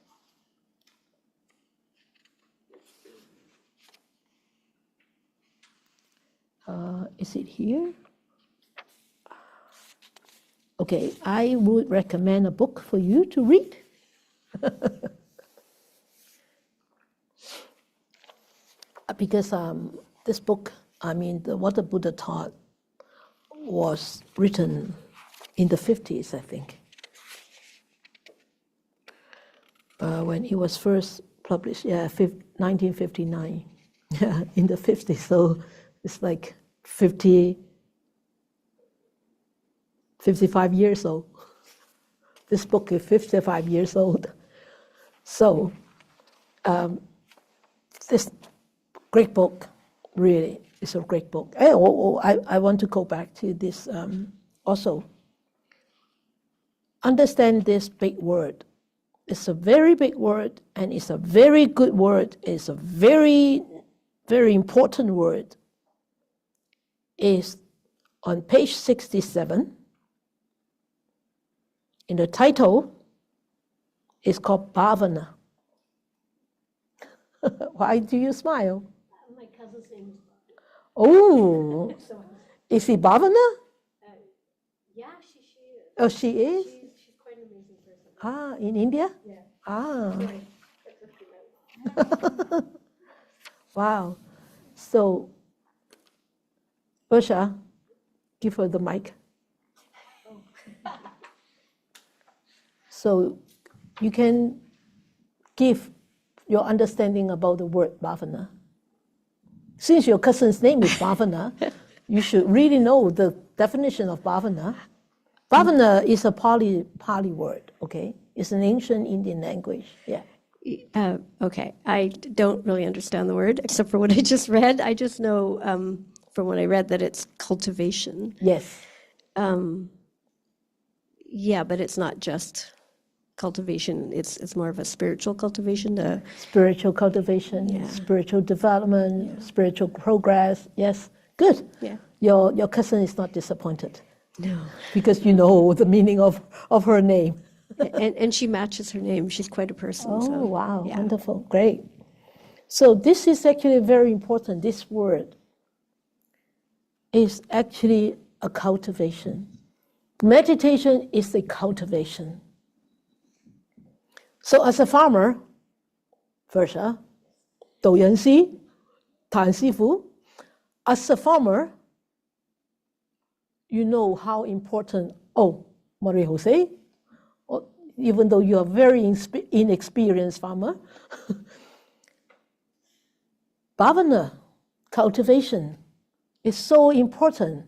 Is it here? Okay, I would recommend a book for you to read. Because this book, What the Buddha Taught, was written in the 50s, I think. When it was first published, 1959, in the 50s, so it's like 55 years old. This book is 55 years old. So, this great book, really, is a great book. I want to go back to this also. Understand this big word. It's a very big word, and it's a very good word. It's a very, very important word. It's on page 67. In the title, it's called Bhavana. Why do you smile? My cousin's name is. Oh, is he Bhavana? Yeah, she is. Oh, she is? She's quite an amazing person. Ah, in India? Yeah. Ah, Sorry. That's what she meant. wow. So, Ursha, give her the mic. So, you can give your understanding about the word bhavana. Since your cousin's name is Bhavana, you should really know the definition of bhavana. Bhavana is a Pali word, okay? It's an ancient Indian language, yeah. Okay, I don't really understand the word except for what I just read. I just know from what I read that it's cultivation. Yes. Yeah, but it's not just cultivation. It's more of a spiritual cultivation. Spiritual cultivation, Yeah. spiritual development, spiritual progress. Yes, good. Yeah. Your cousin is not disappointed No. because you know the meaning of her name. And she matches her name. She's quite a person. Oh, so, wow, yeah. wonderful, great. So this is actually very important. This word is actually a cultivation. Meditation is a cultivation. So as a farmer, Versha, 導引師, 譚師傅, as a farmer, you know how important, Maria Jose, even though you are very inexperienced farmer, bhavana, cultivation, is so important.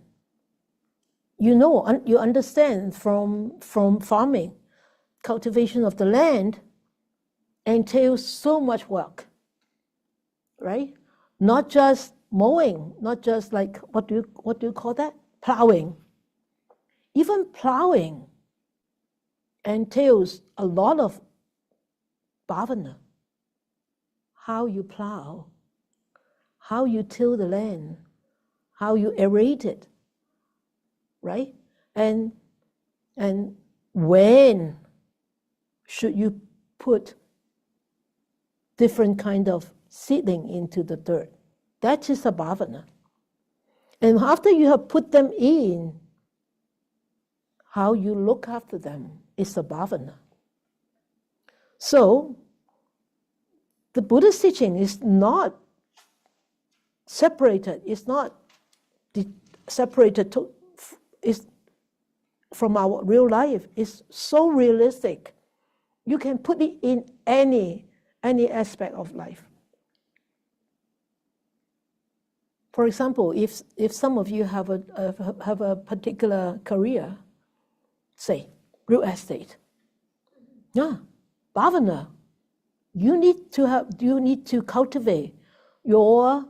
You know, you understand from farming, cultivation of the land entails so much work, right? Not just mowing, not just like, what do you call that? Plowing. Even plowing entails a lot of bhavana. How you plow, how you till the land, how you aerate it, right? And when should you put different kind of seedling into the dirt? That is a bhavana. And after you have put them in, how you look after them is a bhavana. So, the Buddha's teaching is not separated, it's not separated from our real life. It's so realistic. You can put it in any aspect of life. For example, if some of you have a particular career, say real estate, yeah, bhavana, you need to cultivate your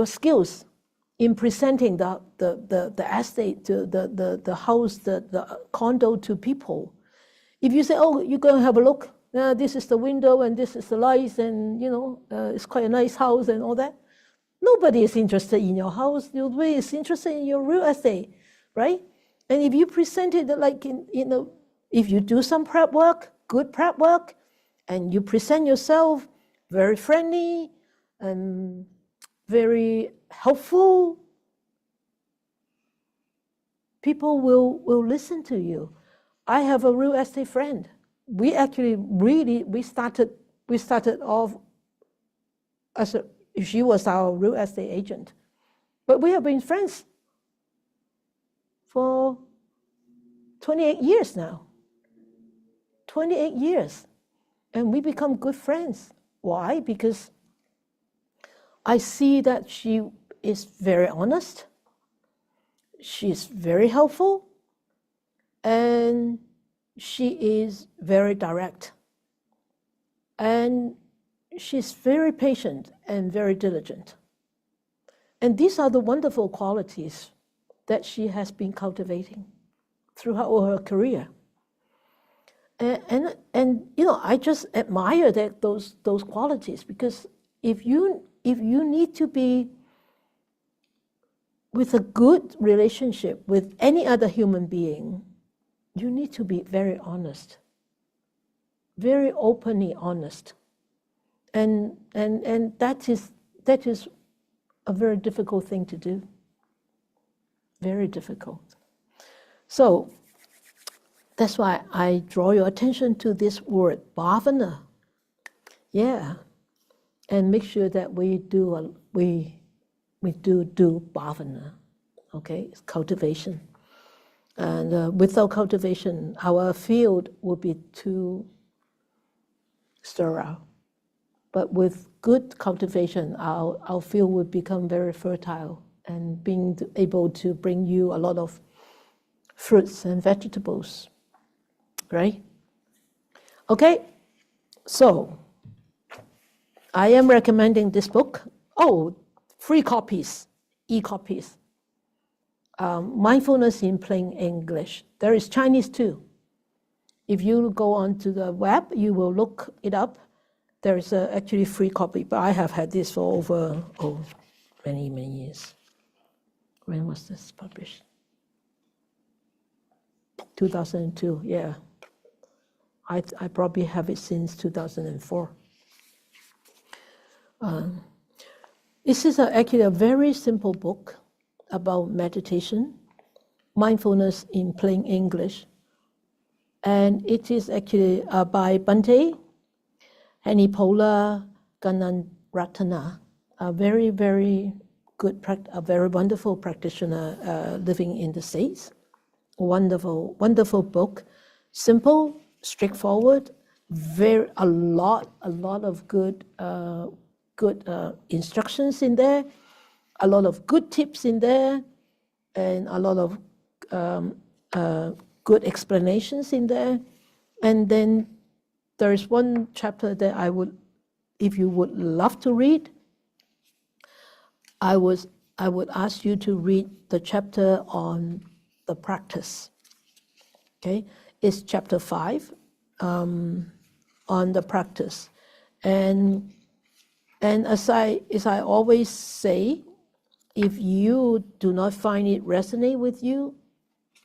skills in presenting the estate, the house, the condo to people. If you say, you're going to have a look, this is the window and this is the lights and, it's quite a nice house and all that. Nobody is interested in your house. Nobody is interested in your real estate, right? And if you present it like, if you do some prep work, good prep work, and you present yourself very friendly and very helpful, people will listen to you. I have a real estate friend. We actually we started off as she was our real estate agent. But we have been friends for 28 years now. 28 years. And we become good friends. Why? Because I see that she is very honest. She's very helpful. And she is very direct. And she's very patient and very diligent. And these are the wonderful qualities that she has been cultivating throughout her career. And I just admire those qualities, because if you need to be with a good relationship with any other human being, you need to be very honest, very openly honest. And that is a very difficult thing to do. Very difficult. So that's why I draw your attention to this word, bhavana. Yeah. And make sure that we do bhavana. Okay, it's cultivation. And without cultivation, our field would be too sterile. But with good cultivation, our field would become very fertile and being able to bring you a lot of fruits and vegetables, right? Okay, so I am recommending this book. Oh, free copies, e-copies. Mindfulness in Plain English. There is Chinese too. If you go onto the web, you will look it up. There is actually a free copy, but I have had this for over many, many years. When was this published? 2002, yeah. I probably have it since 2004. This is actually a very simple book about meditation, mindfulness in plain English. And it is actually by Bhante Hanipola Gananratana, a very, very good, a very wonderful practitioner living in the States. Wonderful, wonderful book. Simple, straightforward, a lot of good instructions in there, a lot of good tips in there, and a lot of good explanations in there. And then there is one chapter that I would, if you would love to read, I would ask you to read the chapter on the practice. Okay, it's chapter 5 on the practice, and as I always say, if you do not find it resonate with you,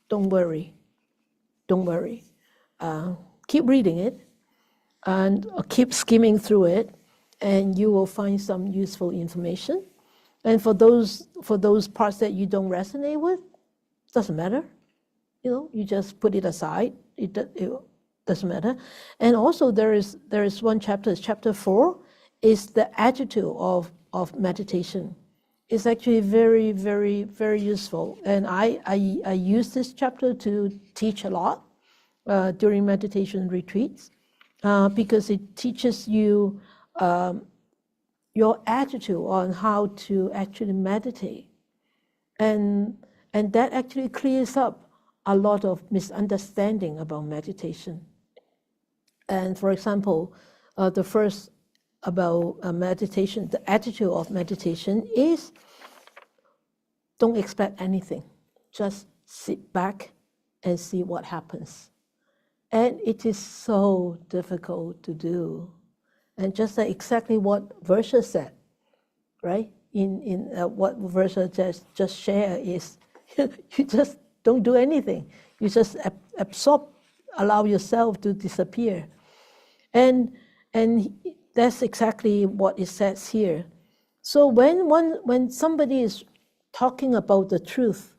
don't worry. Keep reading it and keep skimming through it, and you will find some useful information. And for those parts that you don't resonate with, doesn't matter. You just put it aside. It doesn't matter. And also there is one chapter, chapter 4, is the attitude of meditation. It's actually very, very, very useful. And I use this chapter to teach a lot during meditation retreats because it teaches you your attitude on how to actually meditate. And that actually clears up a lot of misunderstanding about meditation. And for example, the first about meditation, the attitude of meditation is don't expect anything. Just sit back and see what happens. And it is so difficult to do. And just like exactly what Versa said, right? In what Versa just shared is you just don't do anything. You just absorb, allow yourself to disappear. And that's exactly what it says here. So when somebody is talking about the truth,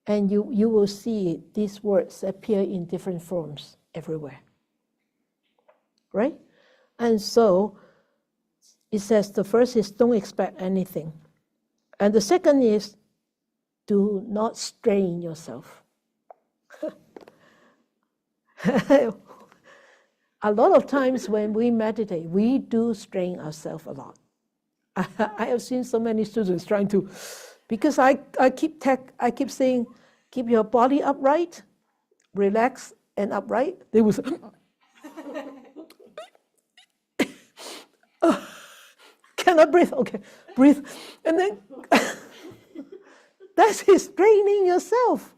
and you will see these words appear in different forms everywhere, right? And so it says the first is don't expect anything. And the second is do not strain yourself. A lot of times when we meditate, we do strain ourselves a lot. I have seen so many students trying to, because I keep saying, keep your body upright, relax and upright. They will say, cannot breathe. Okay, breathe. And then that is straining yourself,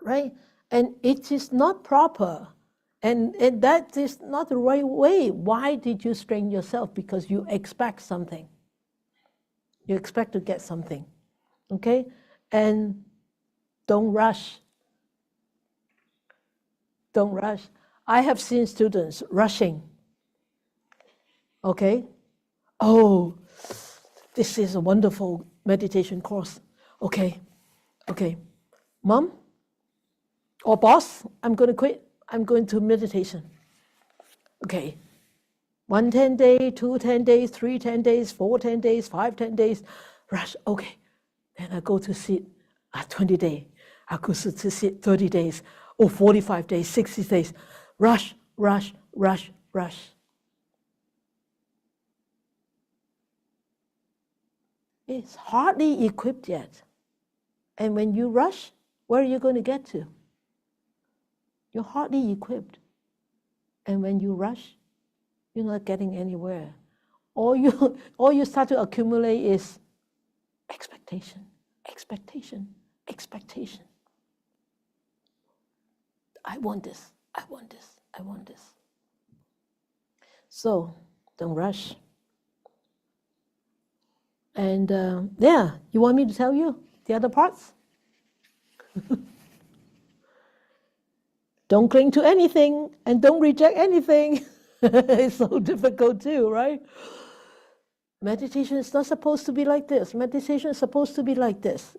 right? And it is not proper. And that is not the right way. Why did you strain yourself? Because you expect something. You expect to get something, okay? And don't rush. Don't rush. I have seen students rushing. Okay? Oh, this is a wonderful meditation course. Okay. Mom or boss, I'm going to quit. I'm going to meditation. Okay. 1 10-day, 2 10 days, 3 10 days, 4 10 days, 5 10 days. Rush. Okay. Then I go to sit 20 days. I go to sit 30 days. Or 45 days, 60 days. Rush. It's hardly equipped yet. And when you rush, where are you going to get to? You're hardly equipped. And when you rush, you're not getting anywhere. All you start to accumulate is expectation. I want this. So, don't rush. And you want me to tell you the other parts? Don't cling to anything and don't reject anything. It's so difficult too, right? Meditation is not supposed to be like this. Meditation is supposed to be like this.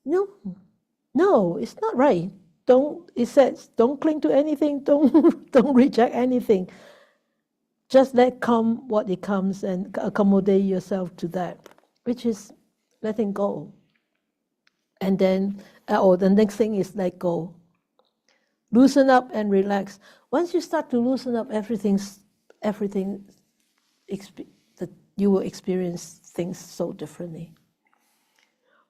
No, it's not right. It says, don't cling to anything, don't reject anything. Just let come what it comes and accommodate yourself to that, which is letting go. And then, the next thing is let go. Loosen up and relax. Once you start to loosen up, everything, you will experience things so differently.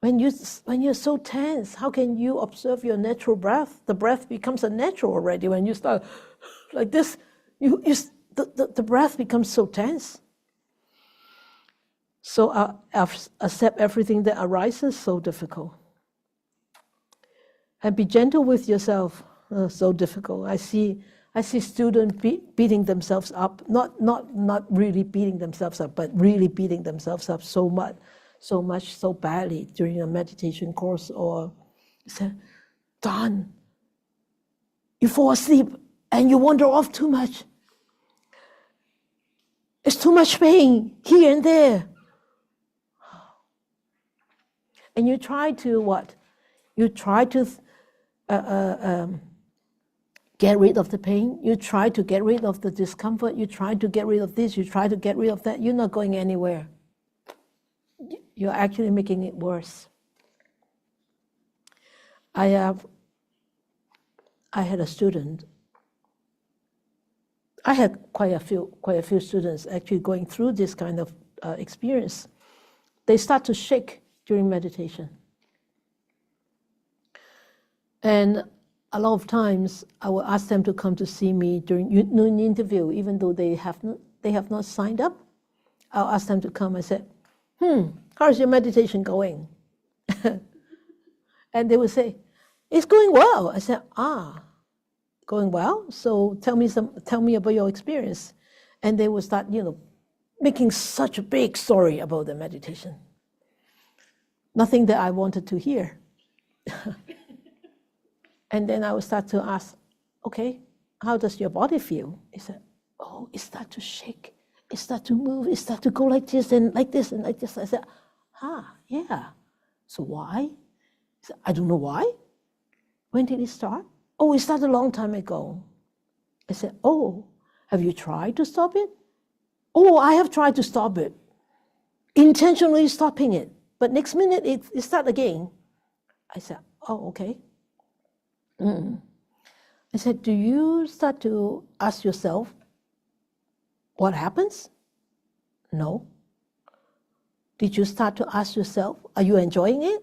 When you're so tense, how can you observe your natural breath? The breath becomes a natural already. When you start like this, the breath becomes so tense. So accept everything that arises, so difficult. And be gentle with yourself, so difficult. I see students beating themselves up, not really beating themselves up, but really beating themselves up so badly during a meditation course, or say, Don, you fall asleep and you wander off too much. It's too much pain here and there. And you try to what? You try to get rid of the pain. You try to get rid of the discomfort. You try to get rid of this. You try to get rid of that. You're not going anywhere. You're actually making it worse. I had a student. I had quite a few students actually going through this kind of experience. They start to shake during meditation. And a lot of times I will ask them to come to see me during an interview, even though they have not signed up. I'll ask them to come. I said, how's your meditation going? And they would say, it's going well. I said, going well? So tell me about your experience. And they would start, making such a big story about the meditation. Nothing that I wanted to hear. And then I would start to ask, okay, how does your body feel? He said, it starts to shake. It starts to move. It starts to go like this and like this and like this. I said, yeah. So why? He said, I don't know why. When did it start? It started a long time ago. I said, have you tried to stop it? I have tried to stop it. Intentionally stopping it. But next minute, it started again. I said, okay. I said, do you start to ask yourself what happens? No. Did you start to ask yourself, are you enjoying it?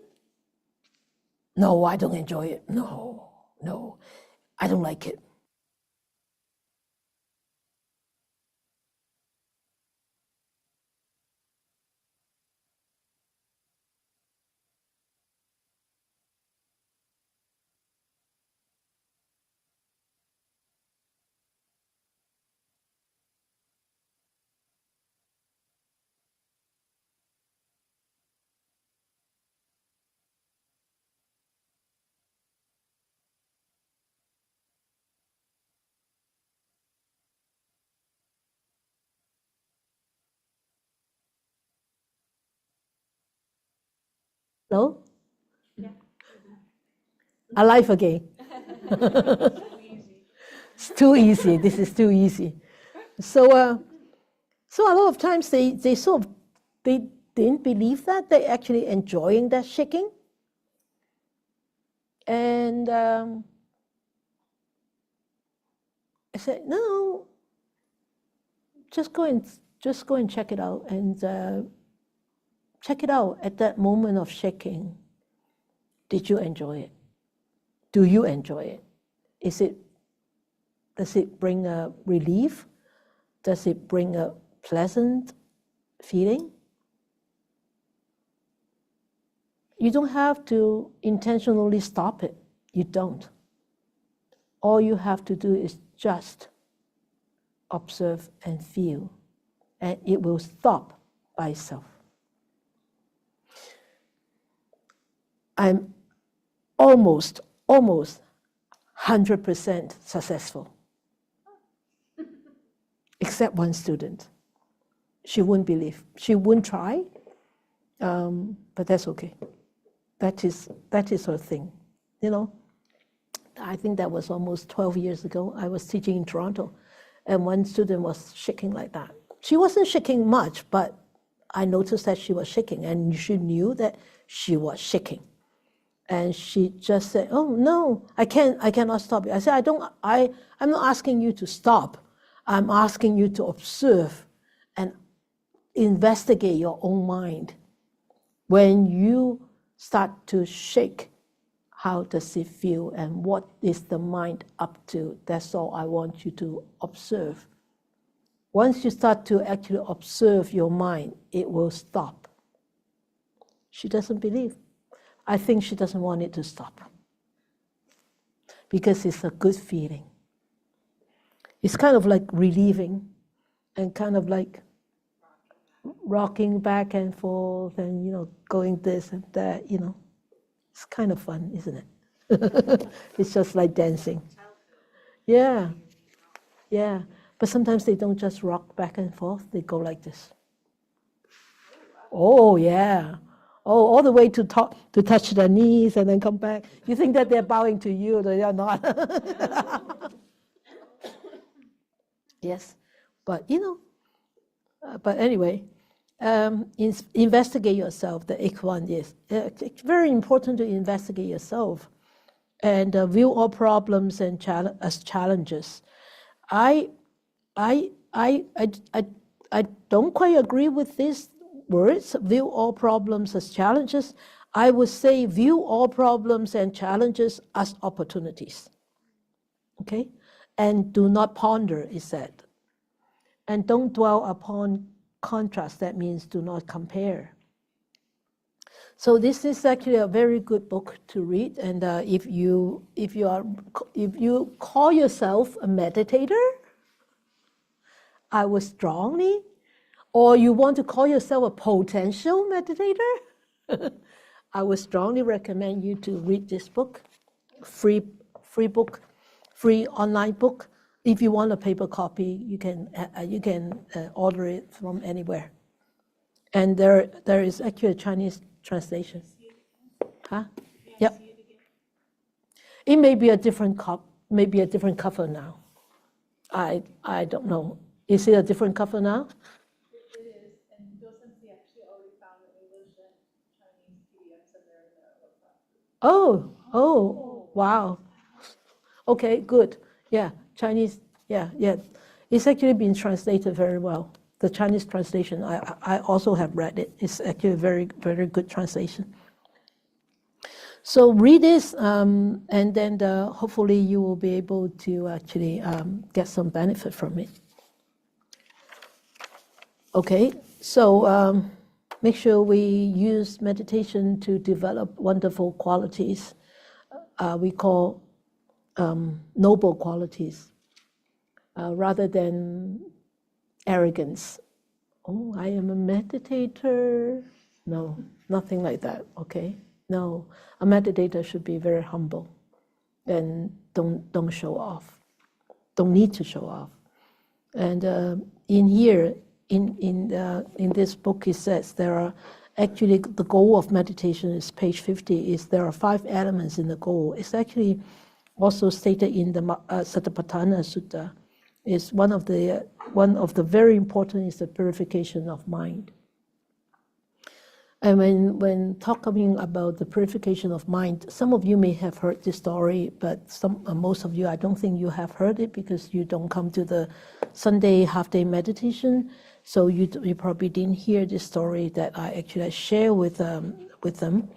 No, I don't enjoy it. No, I don't like it. No? Alive again. It's too easy. This is too easy. So a lot of times they didn't believe that. They actually enjoying that shaking. And I said, no, just go and check it out, and check it out at that moment of shaking. Did you enjoy it? Do you enjoy it? Does it bring a relief? Does it bring a pleasant feeling? You don't have to intentionally stop it. You don't. All you have to do is just observe and feel, and it will stop by itself. I'm almost 100% successful, except one student. She wouldn't believe. She wouldn't try, but that's okay. That is her thing, you know. I think that was almost 12 years ago. I was teaching in Toronto, and one student was shaking like that. She wasn't shaking much, but I noticed that she was shaking, and she knew that she was shaking. And she just said, "Oh no, I cannot stop it." I said, I'm not asking you to stop. I'm asking you to observe and investigate your own mind. When you start to shake, how does it feel and what is the mind up to? That's all I want you to observe. Once you start to actually observe your mind, it will stop. She doesn't believe. I think she doesn't want it to stop because it's a good feeling. It's kind of like relieving and kind of like rocking back and forth and, you know, going this and that, you know. It's kind of fun, isn't it? It's just like dancing. Yeah. But sometimes they don't just rock back and forth, they go like this. Oh, yeah. Oh, all the way to touch their knees and then come back. You think that they're bowing to you, they are not. Yes, but you know, but anyway, investigate yourself. The eighth one is it's very important to investigate yourself and view all problems and as challenges. I don't quite agree with these words, view all problems as challenges. I would say view all problems and challenges as opportunities. Okay? And do not ponder, is said. And don't dwell upon contrast. That means do not compare. So this is actually a very good book to read. And if you call yourself a meditator, I would strongly, or you want to call yourself a potential meditator, I would strongly recommend you to read this book, free book, free online book. If you want a paper copy, you can order it from anywhere. And there is actually a Chinese translation. Huh? Yep. It may be a different cover now. I don't know. Is it a different cover now? Oh, wow. Okay, good. Yeah, Chinese, yeah. It's actually been translated very well. The Chinese translation, I also have read it. It's actually a very, very good translation. So read this, and then hopefully you will be able to actually get some benefit from it. Okay, so make sure we use meditation to develop wonderful qualities we call noble qualities, rather than arrogance. Oh, I am a meditator. No, nothing like that, okay? No, a meditator should be very humble and don't show off. Don't need to show off. And in here, in this book, it says there are actually the goal of meditation is page 50, is there are 5 elements in the goal. It's actually also stated in the Satipatthana Sutta. Is one of the very important is the purification of mind. And when talking about the purification of mind, some of you may have heard this story, but most of you, I don't think you have heard it because you don't come to the Sunday half-day meditation. So you probably didn't hear this story that I actually share with them.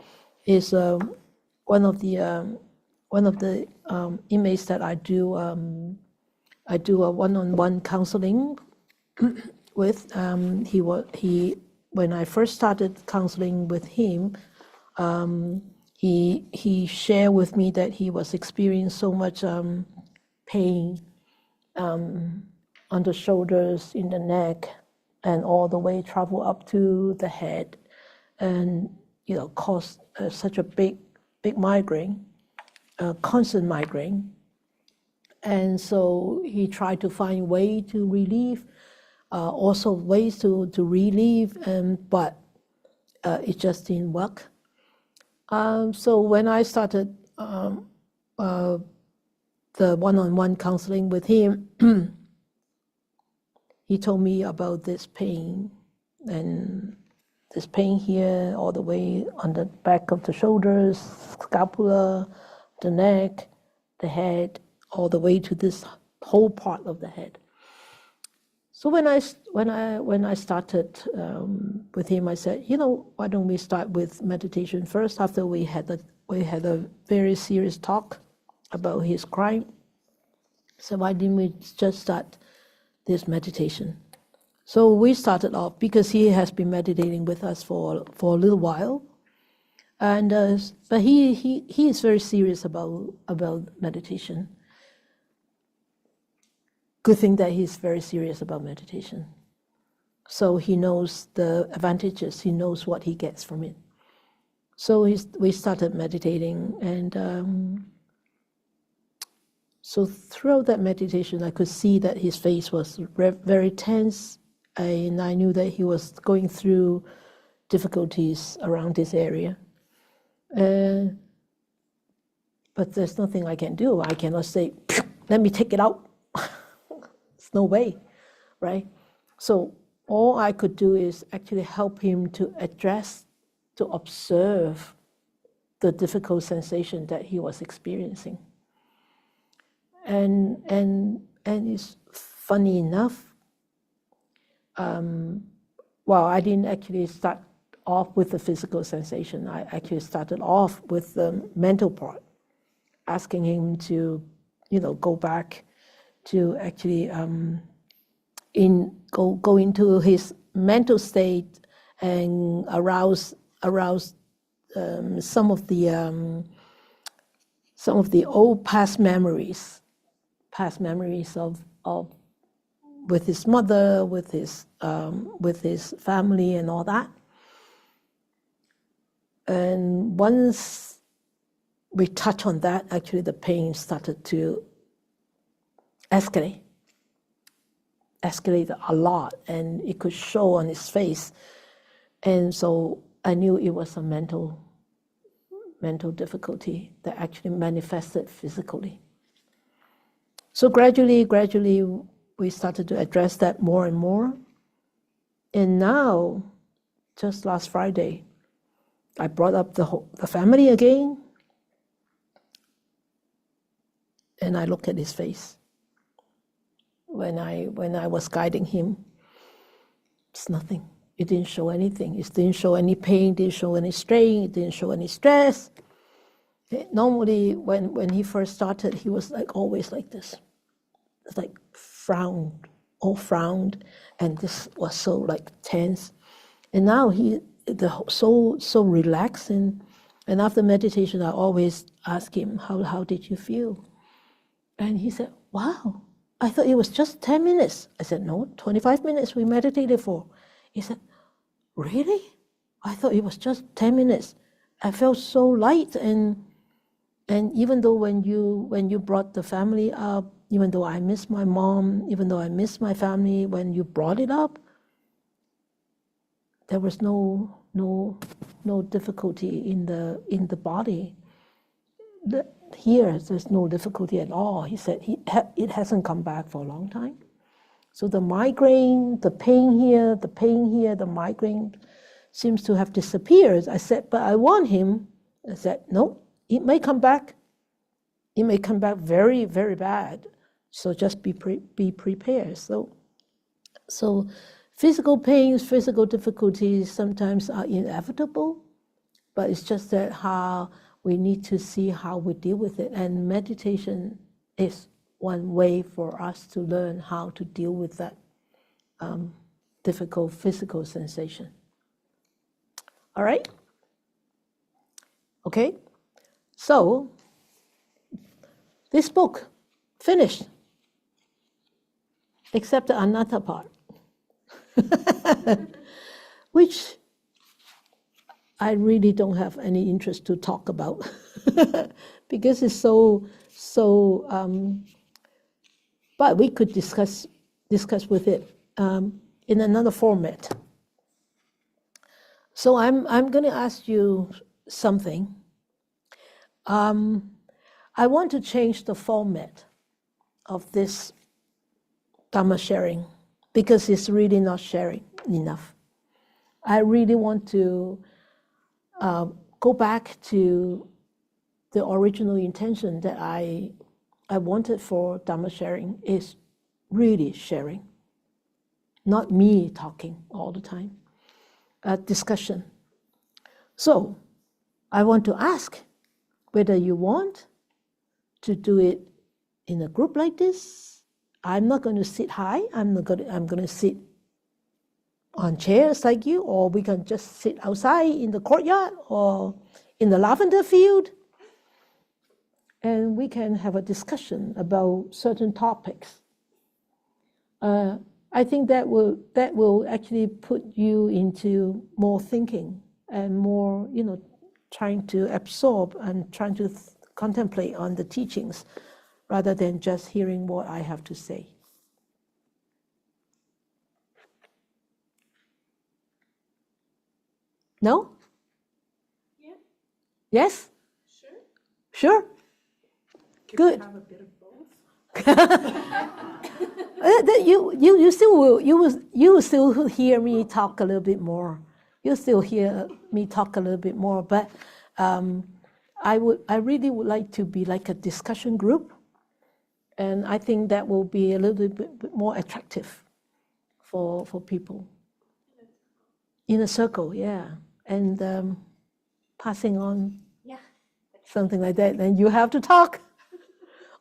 Is one of the inmates that I do a one-on-one counseling with. When I first started counseling with him, he shared with me that he was experiencing so much pain on the shoulders, in the neck, and all the way travel up to the head, and caused such a big migraine, constant migraine. And so he tried to find way to relieve. Also ways to relieve, but it just didn't work. So when I started the one-on-one counseling with him, he told me about this pain, and this pain here all the way on the back of the shoulders, scapula, the neck, the head, all the way to this whole part of the head. So when I started with him, I said, why don't we start with meditation first? After we had a very serious talk about his crime, so why didn't we just start this meditation? So we started off because he has been meditating with us for a little while, and but he is very serious about meditation. Good thing that he's very serious about meditation. So he knows the advantages, he knows what he gets from it. So we started meditating, and so throughout that meditation, I could see that his face was very tense, and I knew that he was going through difficulties around this area. But there's nothing I can do. I cannot say, let me take it out. No way, right? So all I could do is actually help him to observe the difficult sensation that he was experiencing. And it's funny enough, I didn't actually start off with the physical sensation. I actually started off with the mental part, asking him to, go back to actually go into his mental state and arouse some of the old past memories of with his mother, with his family and all that. And once we touch on that, actually the pain started to escalate a lot, and it could show on his face. And so I knew it was a mental difficulty that actually manifested physically. So gradually we started to address that more and more. And now, just last Friday, I brought up the family again, and I looked at his face. When I was guiding him, it's nothing. It didn't show anything. It didn't show any pain, didn't show any strain, it didn't show any stress. Normally, when he first started, he was always like this. It's all frowned, and this was so tense. And now so relaxed, and after meditation, I always ask him, how did you feel? And he said, wow, I thought it was just 10 minutes. I said, no, 25 minutes we meditated for. He said, really? I thought it was just 10 minutes. I felt so light, and even though when you brought the family up, even though I miss my mom, even though I miss my family, when you brought it up, there was no no difficulty in the body. Here, there's no difficulty at all. He said it hasn't come back for a long time. So the migraine, the pain here, the migraine seems to have disappeared. I said, but I want him. I said, no, it may come back. It may come back very, very bad. So just be prepared. So physical pains, physical difficulties sometimes are inevitable, but it's just that how we need to see how we deal with it. And meditation is one way for us to learn how to deal with that difficult physical sensation. All right? Okay? So, this book, finished, except the anatta part, which I really don't have any interest to talk about because it's so but we could discuss with it in another format. So I'm going to ask you something. I want to change the format of this Dhamma sharing because it's really not sharing enough. I really want to go back to the original intention that I wanted for Dhamma sharing is really sharing, not me talking all the time, discussion. So I want to ask whether you want to do it in a group like this. I'm not going to sit high. I'm going to sit on chairs like you, or we can just sit outside in the courtyard or in the lavender field, and we can have a discussion about certain topics. I think that will actually put you into more thinking and more, trying to absorb and trying to contemplate on the teachings rather than just hearing what I have to say. No? Yeah. Yes? Sure. Sure? Good. Have a bit of both. You will still hear me talk a little bit more. You'll still hear me talk a little bit more, but I really would like to be like a discussion group, and I think that will be a little bit more attractive for people. In a circle, yeah, and passing on something like that, and you have to talk.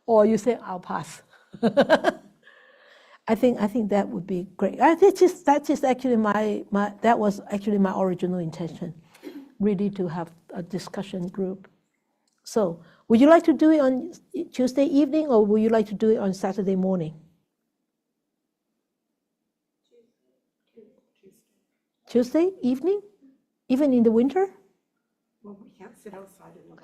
Or you say, I'll pass. I think that would be great. That is actually that was actually my original intention, really to have a discussion group. So, would you like to do it on Tuesday evening, or would you like to do it on Saturday morning? Tuesday evening? Even in the winter? Well, we can't sit outside in the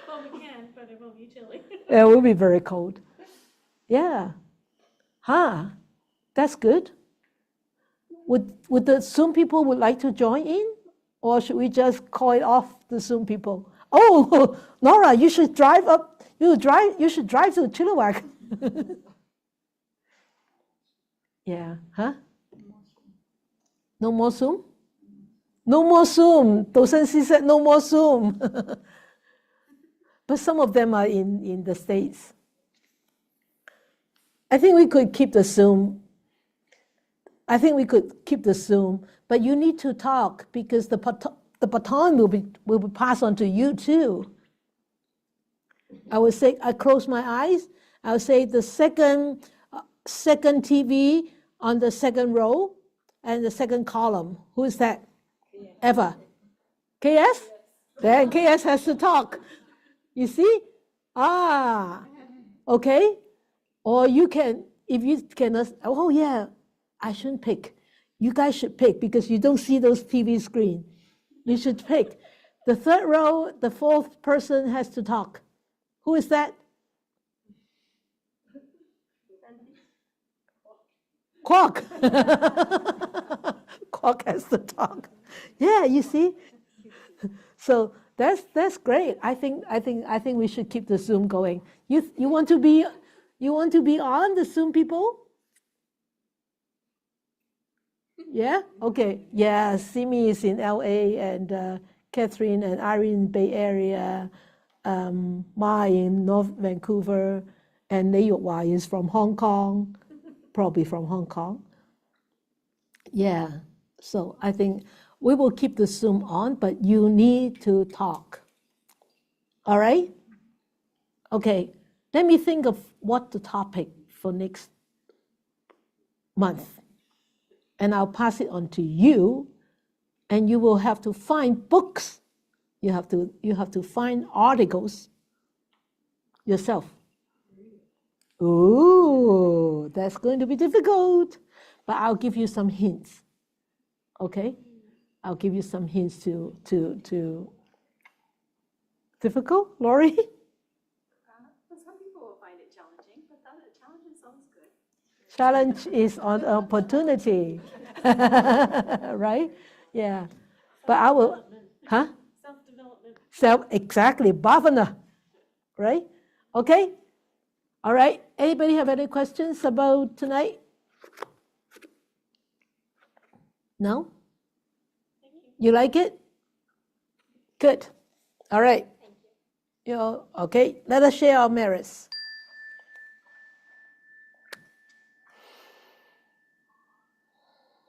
Well, we can, but it won't be chilly. It will be very cold. Yeah. That's good. Would the Zoom people would like to join in? Or should we just call it off, the Zoom people? Oh, Nora, you should drive up. You should drive to Chilliwack. Yeah. No more Zoom? No more Zoom. Dosensi said no more Zoom. But some of them are in the States. I think we could keep the Zoom. But you need to talk because the baton will be passed on to you too. I would say, I close my eyes. I would say the second TV on the second row and the second column. Who is that? Eva. KS? Then KS has to talk. You see? Okay. Or you can, if you can, I shouldn't pick. You guys should pick because you don't see those TV screen. You should pick. The third row, the fourth person has to talk. Who is that? Quark. talk as the talk. Yeah, you see. So that's great. I think we should keep the Zoom going. You want to be on the Zoom, people? Yeah. Okay. Yeah. Simi is in LA, and Catherine and Irene Bay Area. Ma in North Vancouver, and Lei Yuk is from Hong Kong, probably from Hong Kong. Yeah. So I think we will keep the Zoom on, but you need to talk. All right? Okay. Let me think of what the topic for next month. And I'll pass it on to you, and you will have to find books. You have to find articles yourself. Ooh, that's going to be difficult, but I'll give you some hints. Okay? I'll give you some hints to difficult, Laurie? Some people will find it challenging, but that challenge sounds good. Challenge is an opportunity. Right? Yeah. But I will, huh? Exactly, bhavana, right? Okay? All right. Anybody have any questions about tonight? No? You like it? Good. All right. Okay, let us share our merits.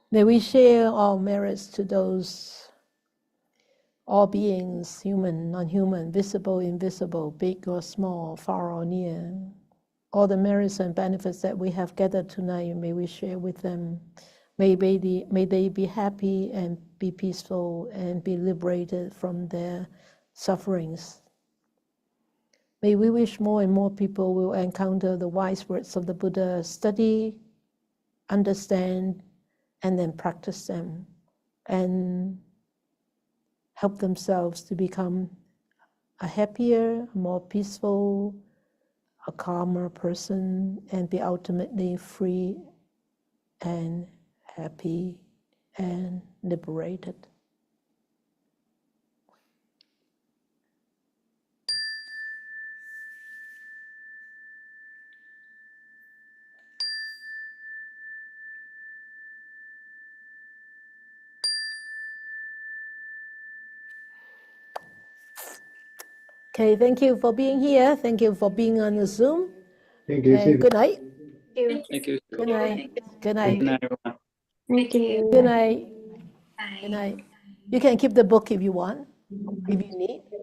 May we share our merits to those all beings, human, non-human, visible, invisible, big or small, far or near. All the merits and benefits that we have gathered tonight, may we share with them. May they be happy and be peaceful and be liberated from their sufferings. May we wish more and more people will encounter the wise words of the Buddha, study, understand, and then practice them, and help themselves to become a happier, more peaceful, a calmer person, and be ultimately free and happy and liberated. Okay, thank you for being here. Thank you for being on the Zoom. Thank you. And good night. Thank you. Good night. Good Good night. night, everyone. Thank you. Good night. Good night. You can keep the book if you want, if you need.